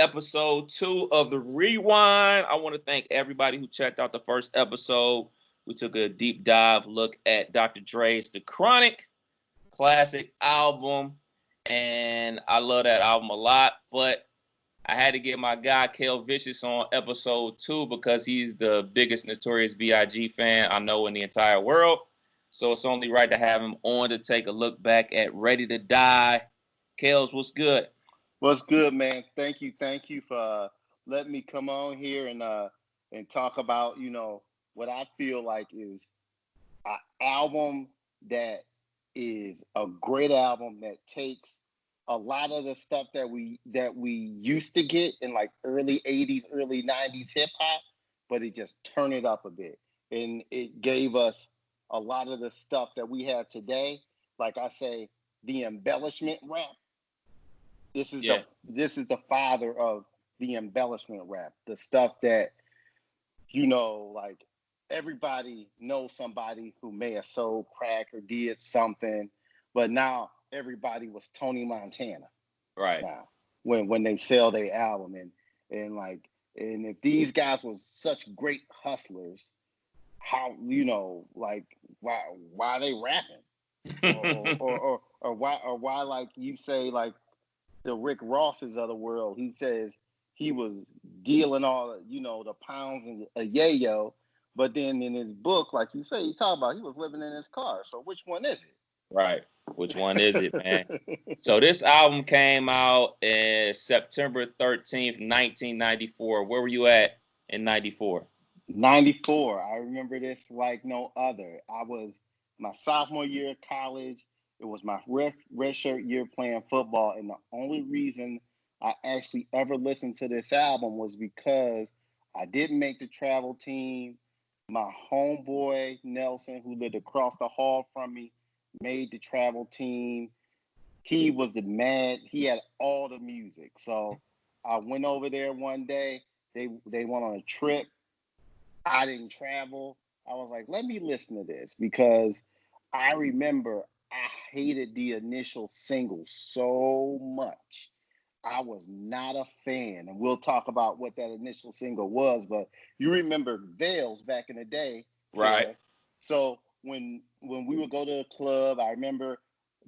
episode 2 of the Rewind. I want to thank everybody who checked out the first episode. We took a deep dive look at Dr. Dre's The Chronic, classic album, and I love that album a lot. But I had to get my guy Kelz Vicious on episode 2 because he's the biggest Notorious B.I.G. fan I know in the entire world. So it's only right to have him on to take a look back at Ready to Die. Kelz, what's good? What's good, man? Thank you for letting me come on here and talk about what I feel like is an album that is a great album that takes a lot of the stuff that we used to get in like early '80s, early '90s hip hop, but it just turned it up a bit, and it gave us a lot of the stuff that we have today. Like I say, the embellishment rap. This is the father of the embellishment rap. The stuff that, like everybody knows somebody who may have sold crack or did something, but now everybody was Tony Montana. Right. Now, when they sell their album and if these guys was such great hustlers, how why are they rapping? or why like you say like the Rick Rosses of the world. He says he was dealing all the pounds and a yayo, but then in his book, like you say, he talked about he was living in his car. So which one is it? Right. Which one is it, man? So this album came out in September 13th, 1994. Where were you at in 94? 94. I remember this like no other. I was my sophomore year of college. It was my red shirt year playing football, and the only reason I actually ever listened to this album was because I didn't make the travel team. My homeboy Nelson, who lived across the hall from me, made the travel team. He was the man. He had all the music. So I went over there one day. They went on a trip. I didn't travel. I was like, let me listen to this because I remember I hated the initial single so much. I was not a fan, and we'll talk about what that initial single was. But you remember Veils back in the day, right? Kara. So when we would go to the club, I remember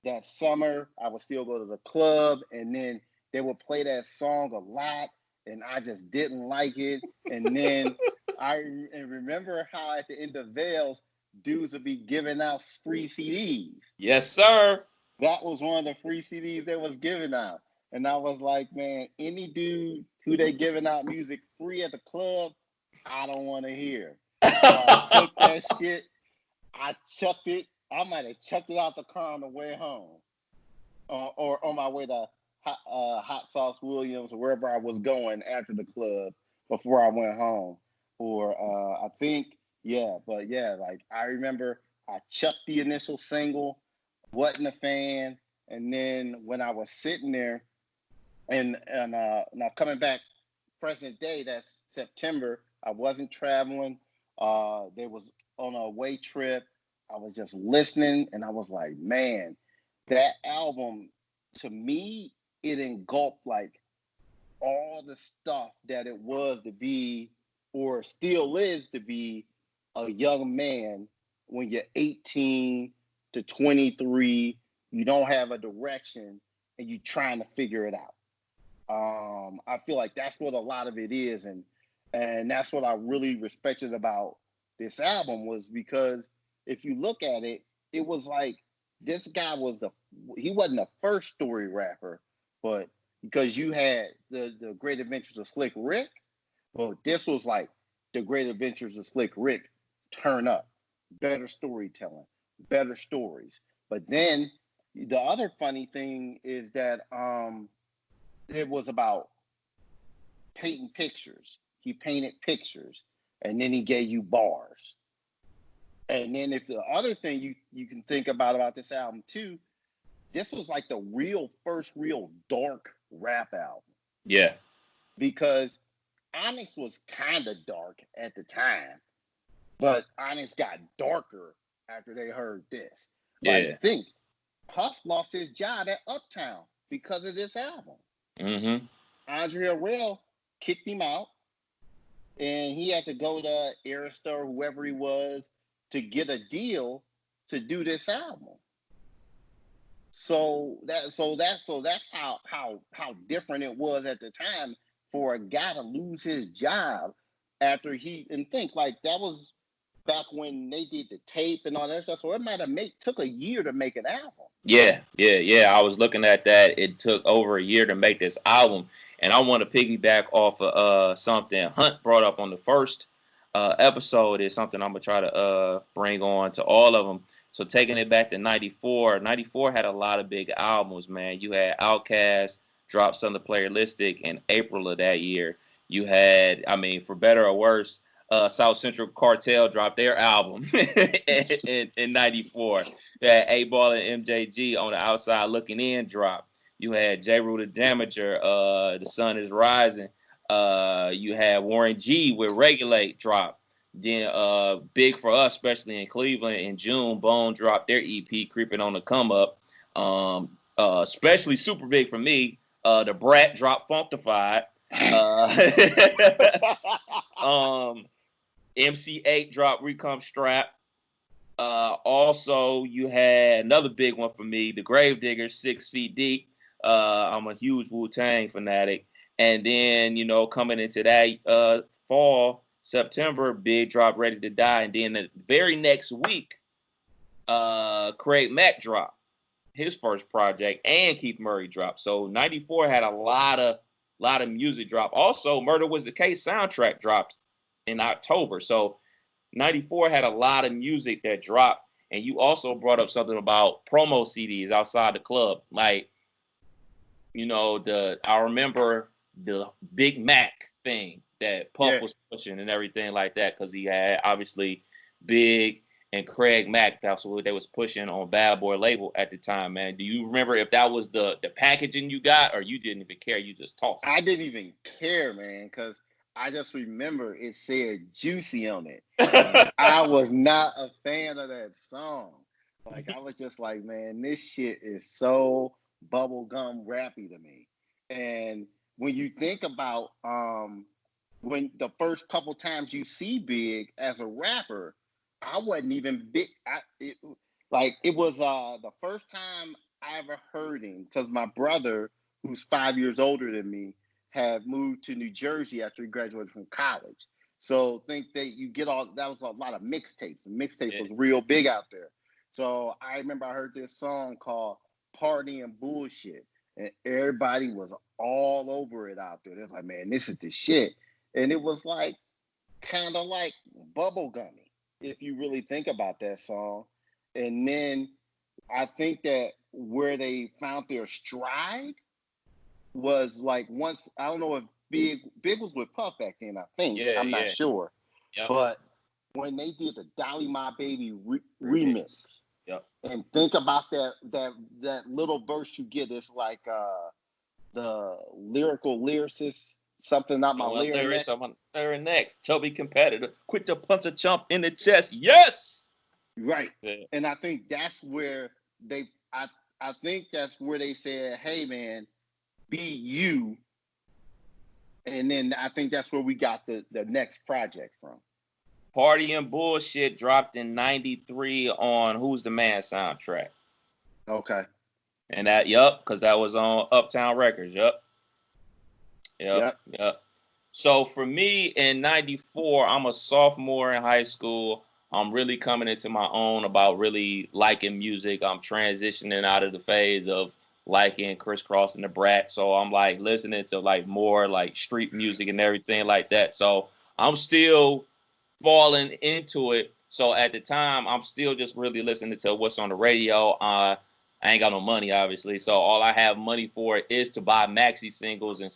that summer I would still go to the club, and then they would play that song a lot, and I just didn't like it. And then and remember how at the end of Veils, dudes would be giving out free CDs. Yes, sir. That was one of the free CDs that was given out. And I was like, man, any dude who they giving out music free at the club, I don't want to hear. So I took that shit, I chucked it. I might have chucked it out the car on the way home, or on my way to Hot Sauce Williams or wherever I was going after the club before I went home. Or I think, like I remember I chucked the initial single, wasn't a fan, and then when I was sitting there and now coming back present day, that's September, I wasn't traveling. They was on a away trip. I was just listening, and I was like, man, that album to me, it engulfed like all the stuff that it was to be or still is to be a young man when you're 18 to 23, you don't have a direction and you're trying to figure it out. I feel like that's what a lot of it is, and that's what I really respected about this album was because if you look at it, it was like this guy he wasn't the first story rapper, but because you had the Great Adventures of Slick Rick, well, this was like the Great Adventures of Slick Rick turn up, better storytelling, better stories. But then the other funny thing is that it was about painting pictures. He painted pictures, and then he gave you bars. And then if the other thing you can think about this album too, this was like the first real dark rap album. Yeah. Because Onyx was kind of dark at the time, but Onyx got darker after they heard this. Yeah. Like, Puff lost his job at Uptown because of this album. Mm-hmm. Andrea Well kicked him out, and he had to go to Arista or whoever he was to get a deal to do this album. So that's how different it was at the time for a guy to lose his job after he and think like that was back when they did the tape and all that stuff. So it might have took a year to make an album. Yeah. I was looking at that. It took over a year to make this album, and I want to piggyback off of something Hunt brought up on the first episode. Is something I'm gonna try to bring on to all of them. So taking it back to '94, '94 had a lot of big albums, man. You had Outkast drop Sunday Playalistic in April of that year. You had, I mean, for better or worse, South Central Cartel dropped their album in '94. You had 8 Ball and MJG on the Outside Looking In drop. You had J. Rue the Damager, The Sun Is Rising. You had Warren G with Regulate drop. Then big for us, especially in Cleveland in June, Bone dropped their EP Creeping on the Come Up. Especially super big for me, the Brat dropped Functified. MC8 dropped Recom Strap. Also, you had another big one for me, the Gravediggers, 6 Feet Deep. I'm a huge Wu-Tang fanatic. And then, coming into that fall, September, big drop, Ready to Die. And then the very next week, Craig Mack dropped his first project, and Keith Murray dropped. So '94 had a lot of music drop. Also, Murder Was the Case soundtrack dropped in October. So '94 had a lot of music that dropped. And you also brought up something about promo CDs outside the club. Like, I remember the Big Mac thing that Puff was pushing and everything like that, because he had obviously Big and Craig Mack. That's what they was pushing on Bad Boy label at the time, man. Do you remember if that was the packaging you got, or you didn't even care? You just tossed it? I didn't even care, man, because I just remember it said Juicy on it. I was not a fan of that song. Like, I was just like, man, this shit is so bubblegum rappy to me. And when you think about when the first couple times you see Big as a rapper, I wasn't even big. It was the first time I ever heard him because my brother, who's 5 years older than me, had moved to New Jersey after he graduated from college. So think that you get that was a lot of mixtapes. And mixtapes was real big out there. So I remember I heard this song called Party and Bullshit. And everybody was all over it out there. They was like, man, this is the shit. And it was like kind of like bubblegummy, if you really think about that song. And then I think that where they found their stride was like once, I don't know if Big was with Puff back then, I think. I'm not sure. Yep. But when they did the Dolly My Baby remix, yep. And think about that little verse you get, it's like the lyrical lyricist, something not my lyrics. I'm next. Chubby competitor, quit to punch a chump in the chest. Yes. Right. Yeah. And I think that's where I think that's where they said, hey man, be you. And then I think that's where we got the next project from. Party and Bullshit dropped in '93 on Who's the Man soundtrack. Okay. And that, because that was on Uptown Records. Yep. So for me in '94, I'm a sophomore in high school. I'm really coming into my own about really liking music. I'm transitioning out of the phase of liking Crisscross and the Brat. So I'm like listening to like more like street music and everything like that. So I'm still falling into it. So at the time, I'm still just really listening to what's on the radio. I ain't got no money, obviously. So all I have money for is to buy maxi singles and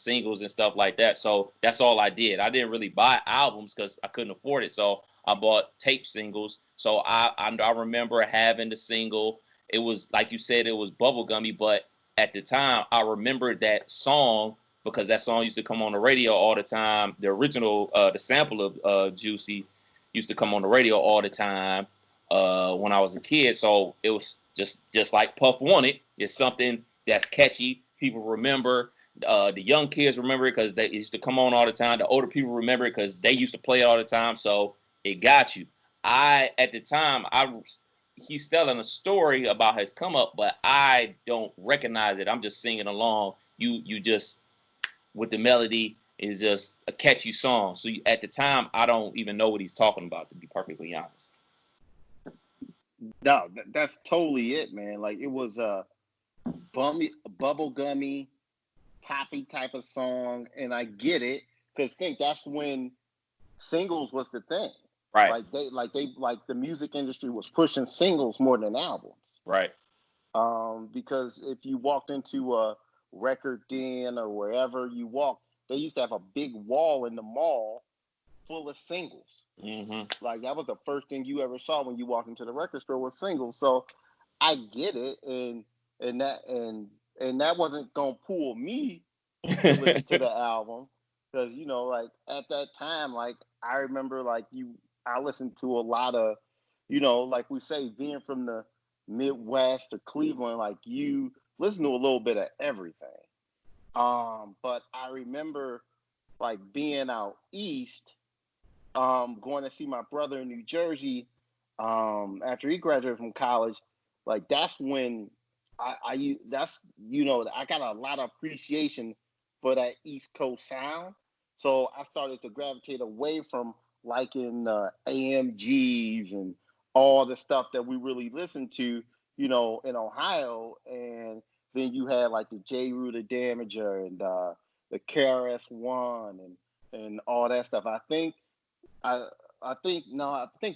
stuff like that. So that's all I did. I didn't really buy albums because I couldn't afford it. So I bought tape singles. So I remember having the single. It was, like you said, it was bubblegummy. But at the time, I remembered that song because that song used to come on the radio all the time. The original, the sample of Juicy used to come on the radio all the time when I was a kid. So it was just like Puff wanted. It's something that's catchy. People remember The young kids remember it because they used to come on all the time. The older people remember it because they used to play it all the time. So it got you. At the time, he's telling a story about his come up, but I don't recognize it. I'm just singing along. You just with the melody is just a catchy song. So at the time, I don't even know what he's talking about, to be perfectly honest. No, that's totally it, man. Like it was a bubble gummy, poppy type of song, and I get it because think that's when singles was the thing. Right. Like the music industry was pushing singles more than albums. Right. Because if you walked into a record den or wherever you walked, they used to have a big wall in the mall full of singles. Mm-hmm. Like that was the first thing you ever saw when you walked into the record store was singles. So I get it, and that wasn't gonna pull me to listen to the album because like at that time, like I remember I listened to a lot of like we say being from the Midwest or Cleveland, like you listen to a little bit of everything. But I remember like being out east, going to see my brother in New Jersey, after he graduated from college. Like that's when I got a lot of appreciation for that East Coast sound. So I started to gravitate away from liking AMGs and all the stuff that we really listened to, in Ohio. And then you had like the J. Rooter Damager and the KRS-One and all that stuff. I I think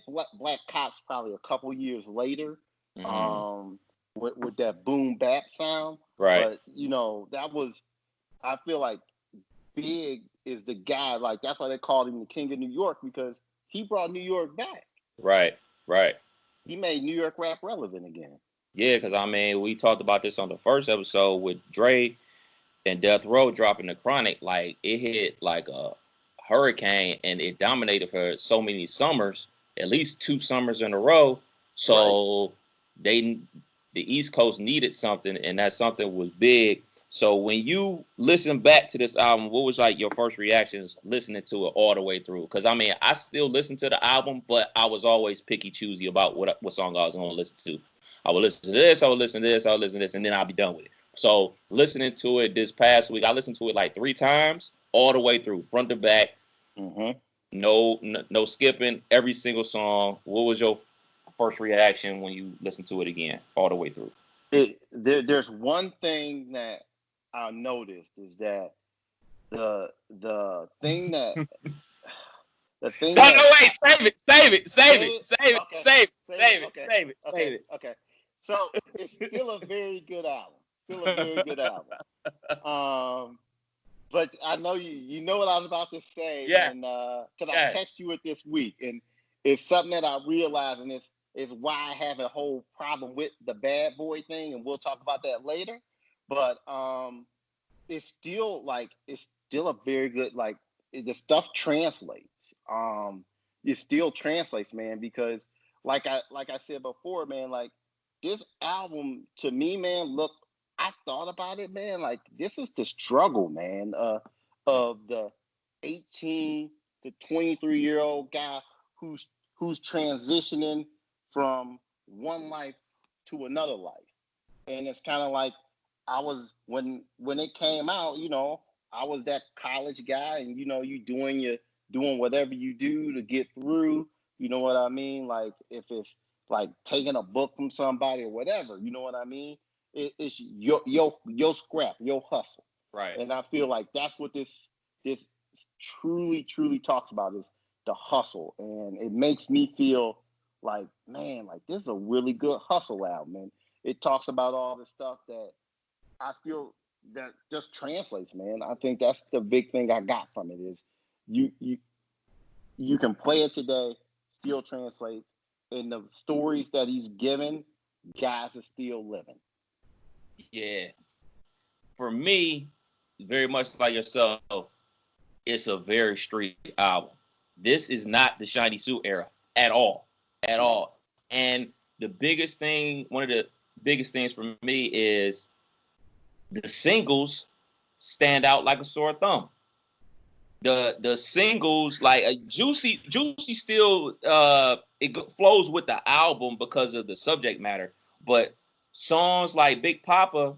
Black Cops probably a couple years later, Mm-hmm. with that boom bap sound. Right. But that was, I feel like Big is the guy. Like that's why they called him the King of New York because he brought New York back. Right. Right. He made New York rap relevant again. Yeah, because I mean, we talked about this on the first episode with Dre and Death Row dropping the Chronic. Like it hit like a hurricane, and it dominated for so many summers, at least 2 summers in a row. So right. The East Coast needed something, and that something was Big. So when you listen back to this album, what was like your first reactions listening to it all the way through? Because I mean, I still listen to the album, but I was always picky choosy about what song I was going to listen to. I would listen to this, I would listen to this, I would listen to this, and then I'll be done with it. So listening to it this past week, I listened to it like 3 times, all the way through, front to back. Mm-hmm. No skipping, every single song. What was your first reaction when you listened to it again, all the way through? There's one thing that I noticed is that the thing that the thing no, that no, wait, save it. Okay. So it's still a very good album. But I know you know what I was about to say, Yeah. and because I text you it this week, and it's something that I realized, and it's why I have a whole problem with the Bad Boy thing, and we'll talk about that later. But it's still a very good, like the stuff translates. It still translates, man, because like I said before, man, like this album to me, man, look, I thought about it, man, like this is the struggle, man, of the 18 to 23-year-old guy who's transitioning from one life to another life. And it's kind of like I was when it came out, I was that college guy, and you doing whatever you do to get through. You know what I mean? Like if it's like taking a book from somebody or whatever, you know what I mean? It's your scrap, your hustle. Right. And I feel like that's what this truly talks about is the hustle, and it makes me feel like, man, like this is a really good hustle album, man. It talks about all the stuff that I feel that just translates, man. I think that's the big thing I got from it is you can play it today, still translates, and the stories that he's given, guys are still living. Yeah. For me, very much like yourself, it's a very street album. This is not the Shiny Suit era at all. At all. And one of the biggest things for me is the singles stand out like a sore thumb. The singles like Juicy still flows with the album because of the subject matter, but songs like Big Papa,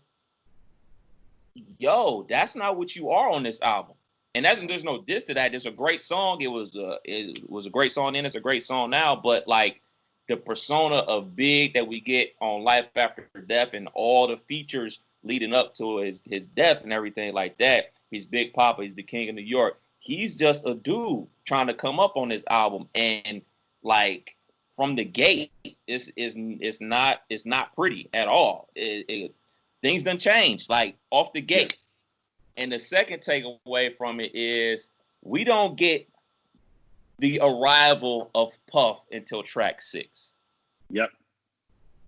yo, that's not what you are on this album. And there's no diss to that. It's a great song. It was a great song then. It's a great song now. But like the persona of Big that we get on Life After Death and all the features leading up to his death and everything like that. He's Big Papa. He's the king of New York. He's just a dude trying to come up on this album, and like from the gate, it's not pretty at all. Things done changed like off the gate. And the second takeaway from it is we don't get the arrival of Puff until track 6. Yep.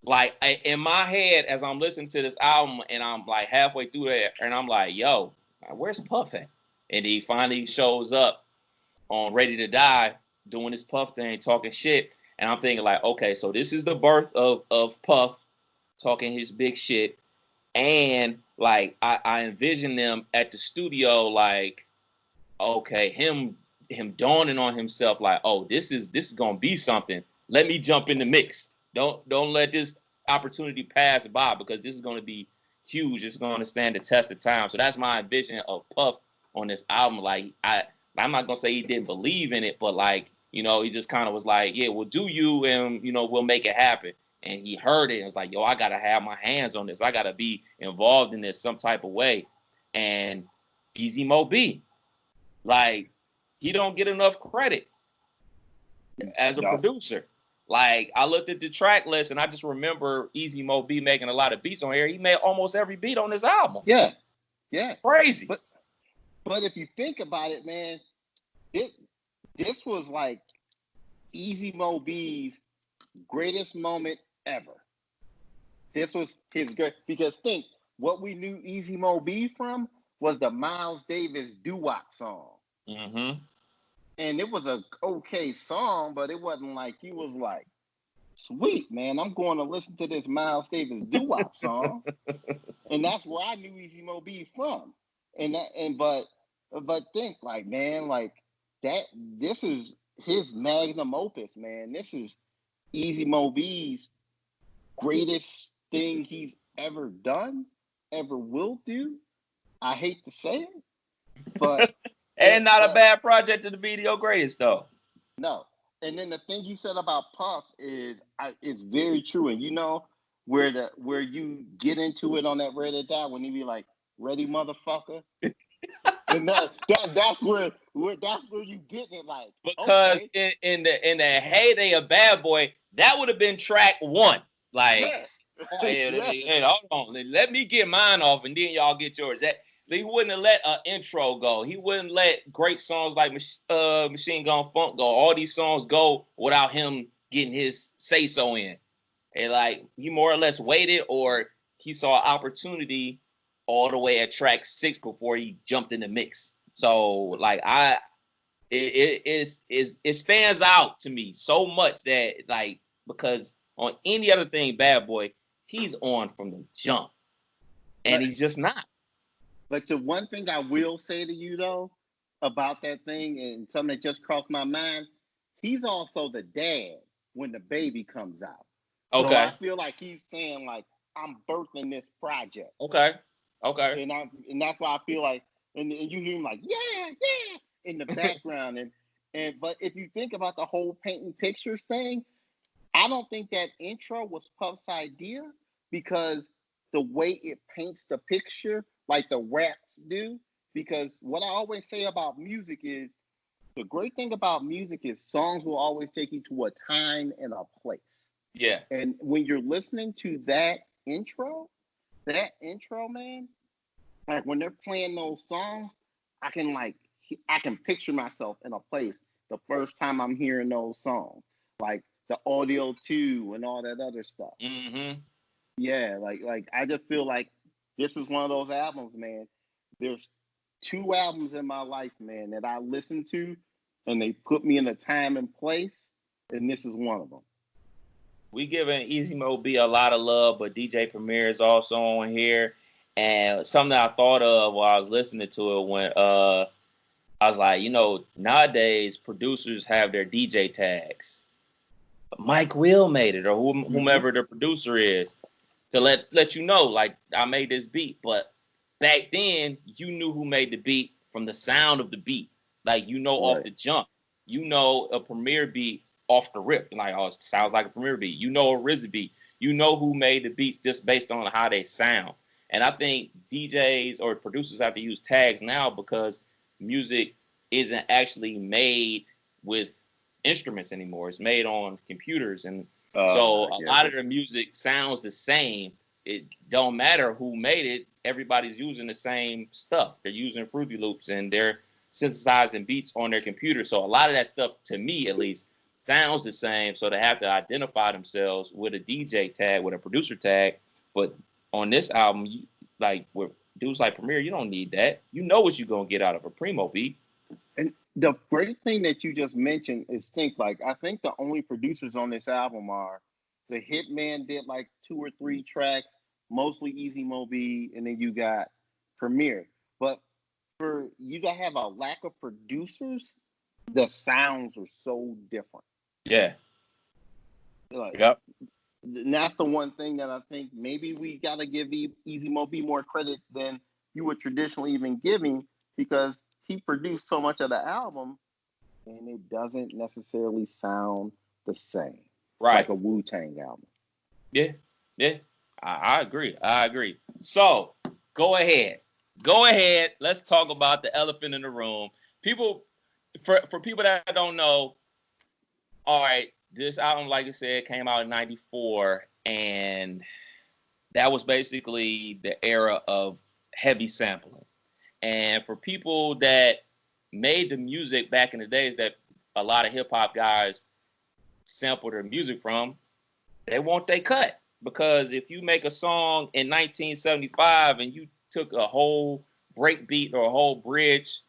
Like in my head, as I'm listening to this album and I'm like halfway through it, and I'm like, yo, where's Puff at? And he finally shows up on Ready to Die doing his Puff thing, talking shit. And I'm thinking like, okay, so this is the birth of Puff talking his big shit. And like I envision them at the studio, like, okay, him dawning on himself, like, oh, this is gonna be something. Let me jump in the mix. Don't let this opportunity pass by because this is gonna be huge. It's gonna stand the test of time. So that's my vision of Puff on this album. Like I'm not gonna say he didn't believe in it, but like, you know, he just kind of was like, yeah, well, do you, and you know, we'll make it happen. And he heard it and was like, yo, I gotta have my hands on this. I gotta be involved in this some type of way. And Easy Mo B, like, he don't get enough credit as a producer. Like, I looked at the track list and I just remember Easy Mo B making a lot of beats on here. He made almost every beat on this album. Yeah. Crazy. But if you think about it, man, this was like Easy Mo B's greatest moment ever. This was his great, because think, what we knew Easy Mo B from was the Miles Davis doo-wop song. Mm-hmm. And it was a okay song, but it wasn't like he was like, sweet, man, I'm going to listen to this Miles Davis doo-wop song. And that's where I knew Easy Mo B from. But think, like, man, like that, this is his magnum opus, man. This is Easy Mo B's greatest thing he's ever done, ever will do. I hate to say it, but and not a bad project to be your greatest though. No. And then the thing you said about Puff is very true. And you know where you get into it on that Reddit die when he be like, ready motherfucker. And that's where you get it, like, because okay. in the heyday of Bad Boy, that would have been track 1. Like, hey, hold on, let me get mine off, and then y'all get yours. That he wouldn't have let an intro go. He wouldn't let great songs like Machine Gun Funk go. All these songs go without him getting his say so in. And like he more or less waited, or he saw an opportunity all the way at track 6 before he jumped in the mix. So like it stands out to me so much that like, because on any other thing, Bad Boy, he's on from the jump, and he's just not. But the one thing I will say to you though about that thing, and something that just crossed my mind, he's also the dad when the baby comes out. Okay. So I feel like he's saying, like, I'm birthing this project. Okay. And that's why I feel like, and you hear him like, yeah, in the background. But if you think about the whole painting pictures thing, I don't think that intro was Puff's idea, because the way it paints the picture, like the raps do. Because what I always say about music is, the great thing about music is songs will always take you to a time and a place. Yeah. And when you're listening to that intro, man, like when they're playing those songs, I can picture myself in a place the first time I'm hearing those songs, like the Audio 2 and all that other stuff. Mm-hmm. Yeah, like I just feel like this is one of those albums, man. There's 2 albums in my life, man, that I listen to, and they put me in a time and place, and this is one of them. We giving Easy Mo B a lot of love, but DJ Premier is also on here. And something I thought of while I was listening to it when I was like, nowadays producers have their DJ tags. Mike Will made it, or whomever the producer is, to let you know, like, I made this beat. But back then, you knew who made the beat from the sound of the beat. Like, off the jump. A Premier beat off the rip. Like, oh, it sounds like a Premier beat. A RZA beat. Who made the beats just based on how they sound. And I think DJs or producers have to use tags now because music isn't actually made with instruments anymore. It's made on computers. And so a lot of the music sounds the same. It don't matter who made it. Everybody's using the same stuff. They're using Fruity Loops and they're synthesizing beats on their computer. So a lot of that stuff, to me at least, sounds the same. So they have to identify themselves with a DJ tag, with a producer tag. But on this album, with dudes like Premier, you don't need that. You know what you're going to get out of a Primo beat. And the great thing that you just mentioned is I think the only producers on this album are the Hitman did like 2 or 3 tracks, mostly Easy Mo B, and then you got Premier. But for you to have a lack of producers, the sounds are so different. Yeah. Yep. And that's the one thing that I think maybe we got to give Easy Mo B more credit than you would traditionally even give him, because he produced so much of the album and it doesn't necessarily sound the same. Right. Like a Wu-Tang album. Yeah. I agree. So go ahead. Let's talk about the elephant in the room. For people that don't know, all right, this album, like I said, came out in 94, and that was basically the era of heavy sampling. And for people that made the music back in the days that a lot of hip-hop guys sample their music from, they want their cut. Because if you make a song in 1975 and you took a whole break beat or a whole bridge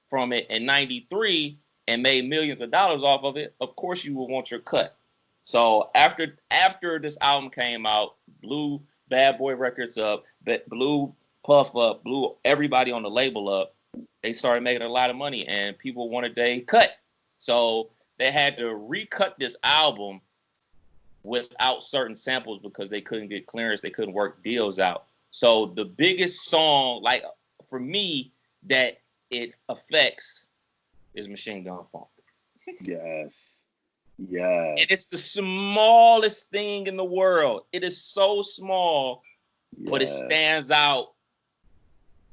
from it in 93 and made millions of dollars off of it, of course you will want your cut. So after this album came out, blew Bad Boy Records up, blew Puff up, blew everybody on the label up, they started making a lot of money and people wanted their cut. So they had to recut this album without certain samples because they couldn't get clearance, they couldn't work deals out. So the biggest song, like for me, that it affects is Machine Gun Funk. Yes. And it's the smallest thing in the world. It is so small, but it stands out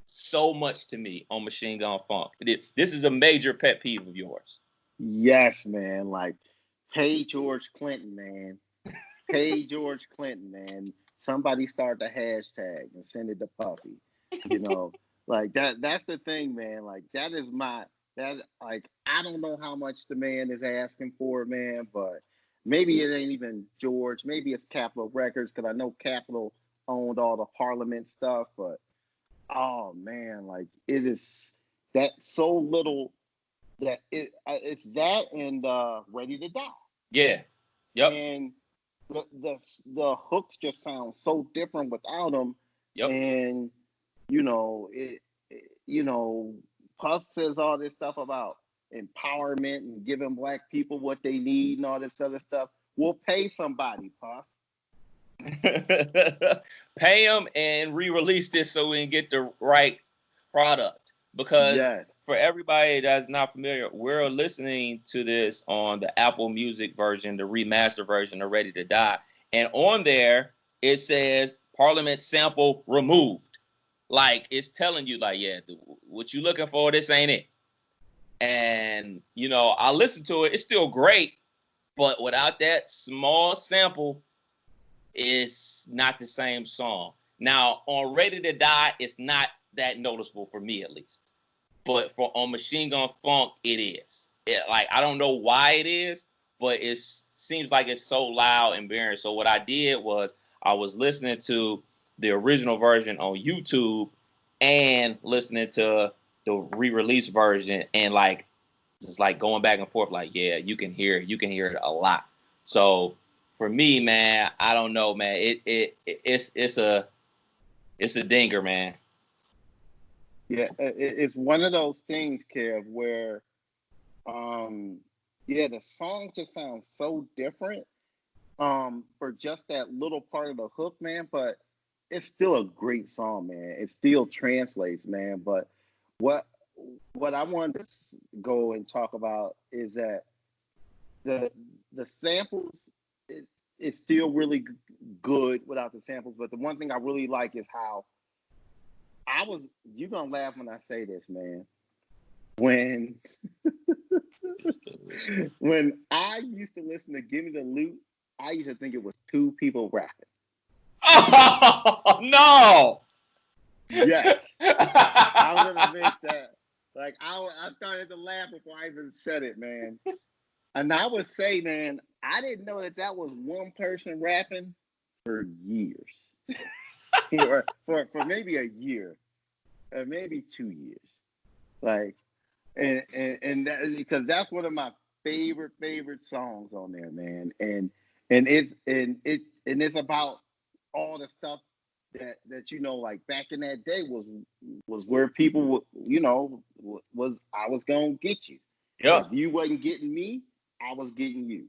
so much to me on Machine Gun Funk. This is a major pet peeve of yours. Yes, man. Like, hey, George Clinton, man. Hey, George Clinton, man. Somebody start the hashtag and send it to Puffy. Like that's the thing, man. Like I don't know how much the man is asking for, man, but maybe it ain't even George. Maybe it's Capitol Records, because I know Capitol owned all the Parliament stuff, but oh man, like it is that so little that it's that and Ready to Die. Yeah. Yep. And the hooks just sound so different without them. Yep. And Puff says all this stuff about empowerment and giving black people what they need and all this other stuff. We'll pay somebody, Puff. Pay them and re-release this so we can get the right product. Because for everybody that's not familiar, we're listening to this on the Apple Music version, the remastered version of Ready to Die. And on there, it says Parliament sample removed. Like, it's telling you, like, yeah, what you looking for, this ain't it. And, I listened to it. It's still great. But without that small sample, it's not the same song. Now, on Ready to Die, it's not that noticeable for me, at least. But on Machine Gun Funk, it is. I don't know why it is, but it seems like it's so loud and barren. So what I did was I was listening to the original version on YouTube and listening to the re-release version, and just going back and forth. Like, yeah, you can hear it a lot. So for me, man, I don't know, man. It's It's a dinger, man. Yeah, it's one of those things, Kev, where yeah, the song just sounds so different for just that little part of the hook, man. But it's still a great song, man. It still translates, man. But what what I wanted to go and talk about is that the the samples it, it's still really good without the samples. But the one thing I really like is how I was. You're gonna laugh when I say this, man. When when I used to listen to "Give Me the Loot," I used to think it was two people rapping. Oh no! Yes, I'm gonna admit that. Like I started to laugh before I even said it, man. And I would say, man, I didn't know that that was one person rapping for years, for maybe a year, or maybe 2 years. Like, and that, because that's one of my favorite songs on there, man. And it's about all the stuff that like back in that day was where people was I was gonna get you. If Yep. you wasn't getting me, I was getting you.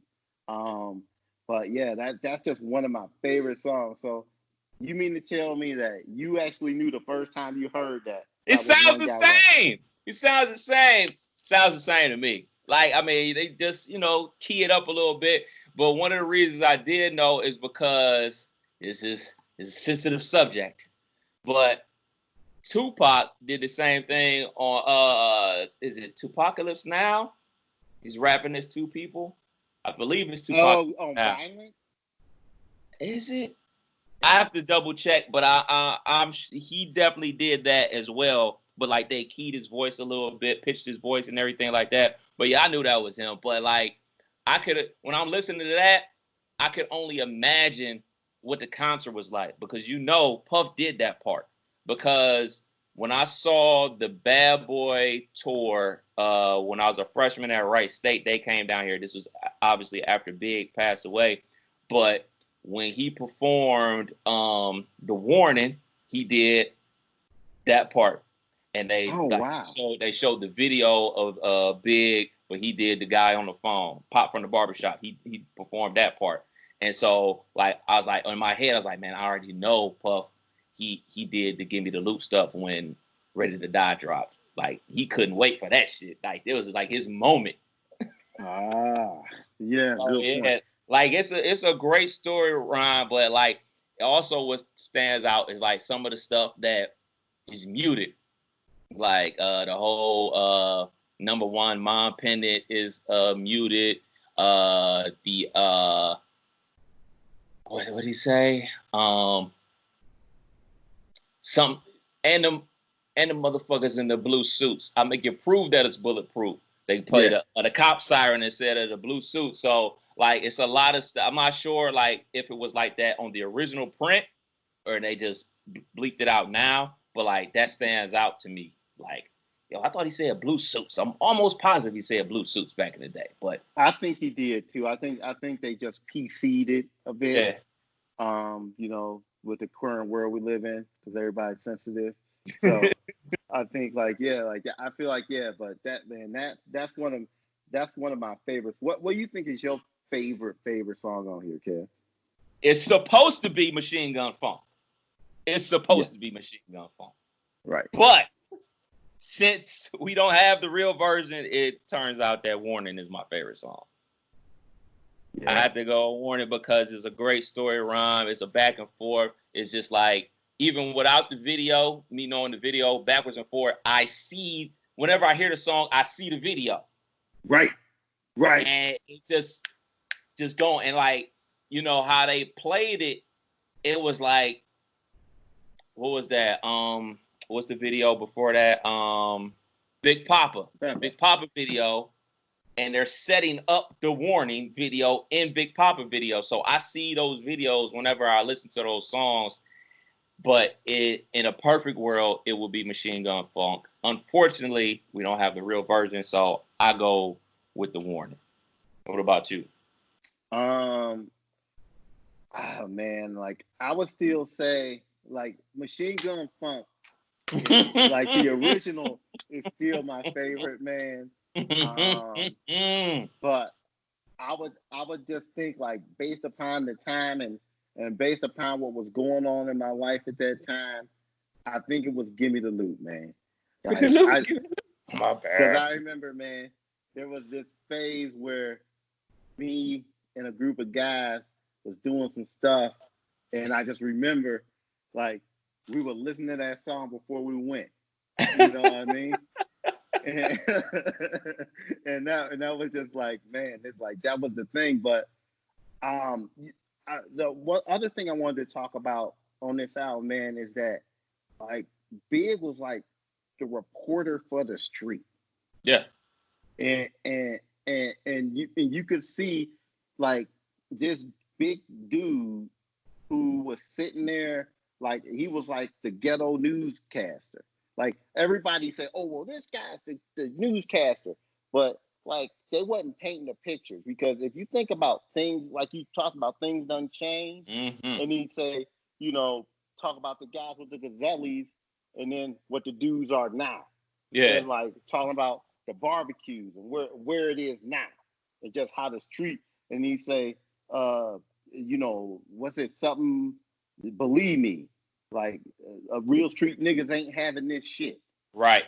Um, but yeah, that's just one of my favorite songs. So you mean to tell me that you actually knew the first time you heard that It that was sounds one the guy rapping? same. It sounds the same. Sounds the same to me. Like, I mean, they just, key it up a little bit. But one of the reasons I did know is because this is a sensitive subject. But Tupac did the same thing on is it Tupacalypse Now? He's rapping as two people. I believe it's Tupac Oh, on now. Violent? Is it? I have to double check, but he definitely did that as well. But like they keyed his voice a little bit, pitched his voice and everything like that. But yeah, I knew that was him. But like I could when I'm listening to that, I could only imagine what the concert was like because Puff did that part. Because when I saw the Bad Boy tour, when I was a freshman at Wright State, they came down here. This was obviously after Big passed away, but when he performed The Warning, he did that part. And Oh wow. they showed the video of Big, but he did the guy on the phone, Pop from the barbershop. He performed that part. And so like I was like in my head, I was like, man, I already know Puff. He did the Give Me the Loot stuff when Ready to Die dropped. Like he couldn't wait for that shit. Like it was like his moment. Ah, yeah, Oh good point. yeah, like it's a great story, Ryan. But like also what stands out is like some of the stuff that is muted, like the whole number one mom pendant is muted. The what did he say? Some and them and the motherfuckers in the blue suits. I make you prove that it's bulletproof. They play Yeah, the cop siren instead of the blue suit. So like it's a lot of stuff. I'm not sure like if it was like that on the original print or they just bleeped it out now. But like that stands out to me. Like yo, I thought he said blue suits. I'm almost positive he said blue suits back in the day. But I think he did too. I think they just PC'd it a bit. yeah, With the current world we live in, because everybody's sensitive. So I think like yeah, I feel like yeah, but that man, that's one of my favorites. What do you think is your favorite song on here, Kev? it's supposed to be Machine Gun Funk. It's Yeah, supposed to be Machine Gun Funk. right. But since we don't have the real version, it turns out that Warning is my favorite song. I Yeah, have to go Warning because it's a great story rhyme. It's a back and forth. It's just like even without the video, me knowing the video backwards and forward, I see whenever I hear the song, I see the video, right, right. and it just going and like how they played it. It was like what was that? What's the video before that? Big Papa, the Bam, bam. Big Papa video, and they're setting up the Warning video in Big Papa video. So I see those videos whenever I listen to those songs. But in a perfect world, it would be Machine Gun Funk. Unfortunately, we don't have the real version, so I go with the Warning. What about you? Um, man, like I would still say. like Machine Gun Funk is like the original is still my favorite, man. But I would just think like based upon the time and based upon what was going on in my life at that time, I think it was Gimme the Loot, man. Like I My because bad. I remember, man, there was this phase where me and a group of guys was doing some stuff, and I just remember like we were listening to that song before we went. You know what I mean? And, and that was just like, man, it's like that was the thing. But um, the one other thing I wanted to talk about on this album, man, is that like Big was like the reporter for the street, Yeah. and you could see like this big dude who was sitting there like he was like the ghetto newscaster. Like everybody said, "Oh well, this guy's the newscaster," but like they wasn't painting the pictures because if you think about things like you talked about things done changed, Mm-hmm. and he'd say, you know, talk about the guys with the gazelles and then what the dudes are now, Yeah. and like talking about the barbecues and where it is now, and just how the street. And he'd say, you know, what's it something? Believe me, like a real street niggas ain't having this shit. Right.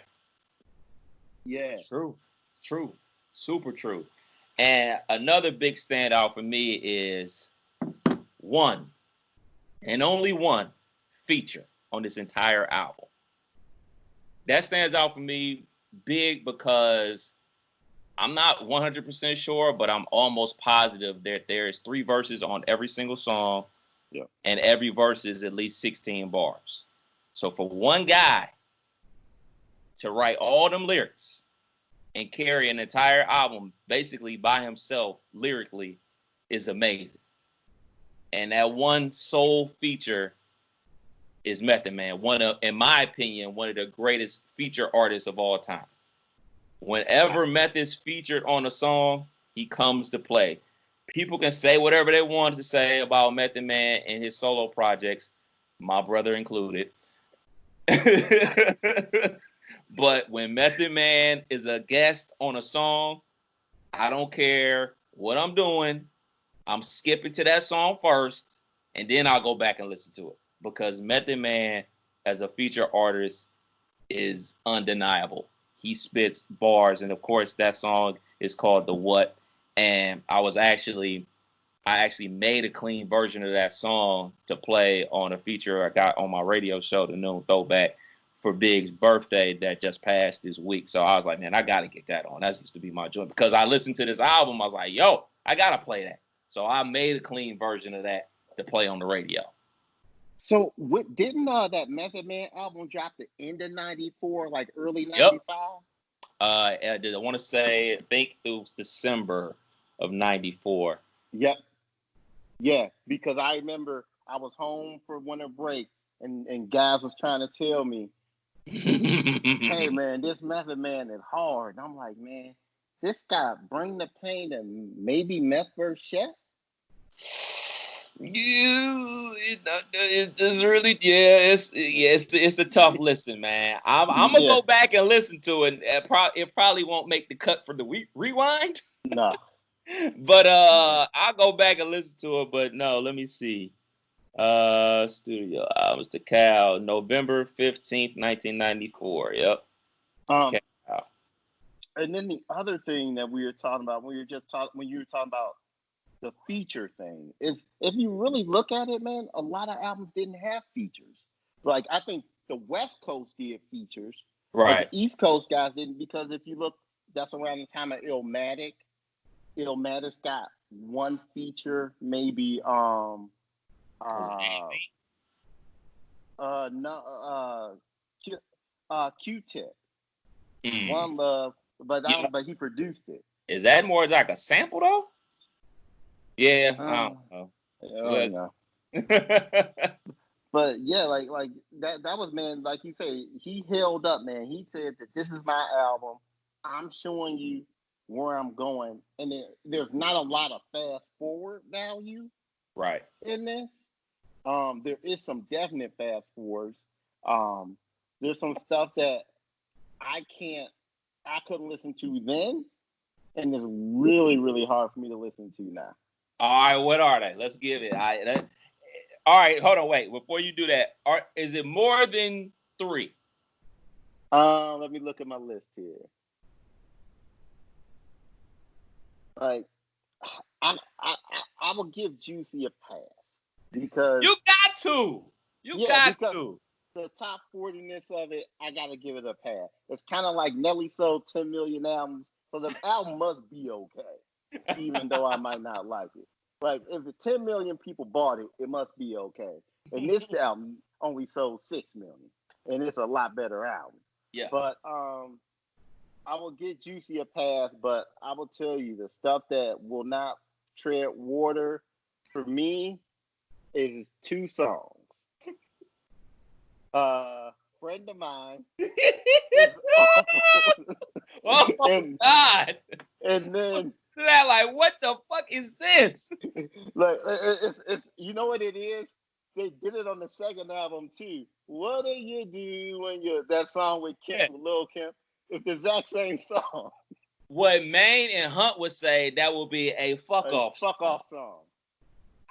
Yeah. True. True. Super true. And another big standout for me is one and only one feature on this entire album. That stands out for me big because I'm not 100% sure, but I'm almost positive that there's 3 verses on every single song, Yeah. and every verse is at least 16 bars. So for one guy to write all them lyrics and carry an entire album basically by himself lyrically is amazing. And that one sole feature is Method Man, one of, in my opinion, one of the greatest feature artists of all time. Whenever Method's featured on a song, he comes to play. People can say whatever they want to say about Method Man and his solo projects, my brother included. But when Method Man is a guest on a song, I don't care what I'm doing. I'm skipping to that song first, and then I'll go back and listen to it. Because Method Man, as a feature artist, is undeniable. He spits bars, and of course, that song is called "The What." And I actually made a clean version of that song to play on a feature I got on my radio show, the Noon Throwback, for Big's birthday that just passed this week. So I was like, man, I got to get that on. That used to be my joint because I listened to this album. I was like, yo, I got to play that. So I made a clean version of that to play on the radio. So what didn't that Method Man album drop the end of '94, like early Yep. '95? I want to say, I think it was December of '94. Yep. Yeah, because I remember I was home for winter break and guys was trying to tell me, hey man, this Method Man is hard. And I'm like, man, this guy Bring the Pain and maybe Meth vs. Chef? It just really, it's a tough listen, man. I'm gonna Yeah, go back and listen to it. It probably won't make the cut for the rewind, no. but I'll go back and listen to it. But no, let me see. Studio albums to Cal, November 15th, 1994. Yep. Um, Cal. and then the other thing that we were talking about when you were talking about the feature thing is if you really look at it, man, a lot of albums didn't have features. Like I think the West Coast did features, but the Right. East Coast guys didn't because if you look, that's around the time of Illmatic. Illmatic's got one feature, maybe uh no Q-Tip, Mm. One Love, but Yeah. but he produced it. Is that more like a sample though? Yeah, I Uh, don't know. oh no. But But yeah, like that was, man, like you say, he held up, man. He said that this is my album. I'm showing you where I'm going, and there's not a lot of fast forward value right. in this. There is some definite fast forwards. Um, there's some stuff that I can't, I couldn't listen to then, and it's really, really hard for me to listen to now. All right, what are they? Let's give it. All right, hold on, wait. Before you do that, is it more than 3? Let me look at my list here. Like, I will give Juicy a pass because You got to. You yeah, got because to. the top 40ness of it, I gotta give it a pass. It's kind of like Nelly sold 10 million albums, so the album must be okay, even though I might not like it. Like if 10 million people bought it, it must be okay. And this album only sold 6 million, and it's a lot better album. Yeah. But I will get Juicy a pass, but I will tell you the stuff that will not tread water for me is 2 songs. Friend of mine is awful. Oh and God. and then That like, what the fuck is this? like it's you know what it is? They did it on the second album too. What do you do when you're that song with Kim, Yeah. Lil Kim? It's the exact same song. What Maine and Hunt would say, that will be a fuck off Song.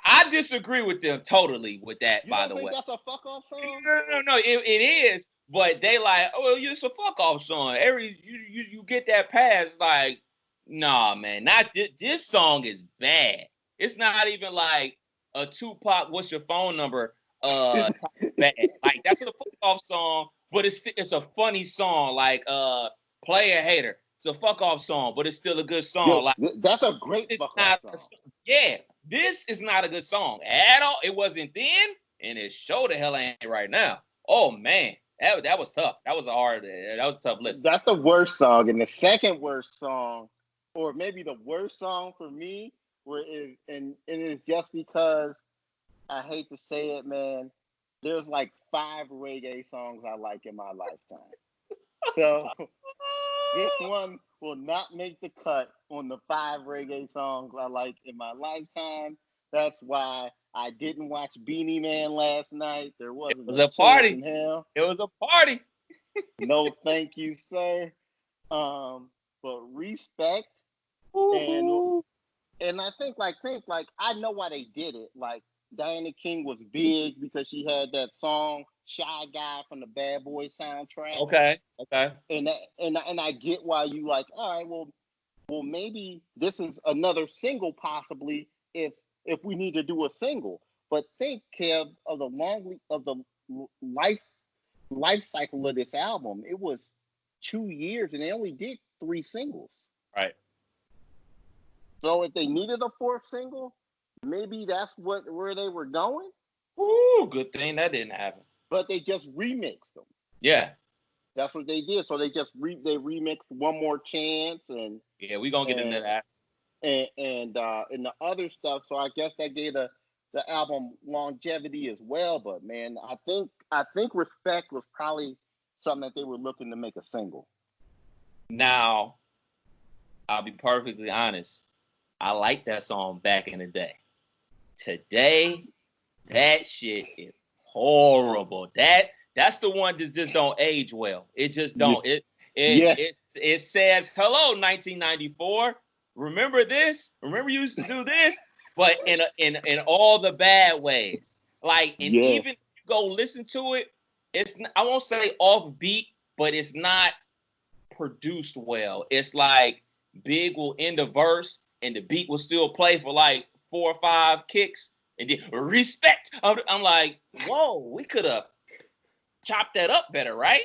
I disagree with them totally with that, You by don't the think way. that's a fuck off song? No. It is, but they like, oh, it's a fuck off song. You get that pass, like, nah, man, not this song is bad. It's not even like a Tupac, what's your phone number? Bad. Like that's a fuck off song, but it's a funny song. Like Player Hater. It's a fuck off song, but it's still a good song. Like That's a great it's fuck off not. song. Yeah, this is not a good song at all. It wasn't then, and it sure the hell ain't right now. Oh man, that was tough. That was a tough listen. That's the worst song. And the second worst song, or maybe the worst song for me, and it is just because I hate to say it, man. There's like 5 reggae songs I like in my lifetime. So this one will not make the cut on the 5 reggae songs I like in my lifetime. That's why I didn't watch Beanie Man last night. There It wasn't was a a chance party. in hell. It was a party. No, thank you, sir. But respect and Woo-hoo. and I think I know why they did it. Like Diana King was big because she had that song "Shy Guy" from the Bad Boy soundtrack, Okay. and I get why you like. All right, well maybe this is another single possibly if we need to do a single. But think, Kev, of the life life cycle of this album. It was 2 years, and they only did 3 singles. Right. So if they needed a 4th single, maybe that's where they were going. Ooh, good thing that didn't happen. But they just remixed them. Yeah. That's what they did. So they just they remixed One More Chance Yeah, we gonna get into that. and the other stuff. So I guess that gave the album longevity as well. But man, I think Respect was probably something that they were looking to make a single. Now, I'll be perfectly honest. I liked that song back in the day. Today, that shit is horrible. That's the one that just don't age well. It just don't. Yeah. It says hello 1994. Remember this? Remember you used to do this? But in all the bad ways. Like and even if you go listen to it, I won't say offbeat, but it's not produced well. It's like Big will end a verse and the beat will still play for like 4 or 5 kicks and then respect. I'm like, whoa, we could have chopped that up better, right?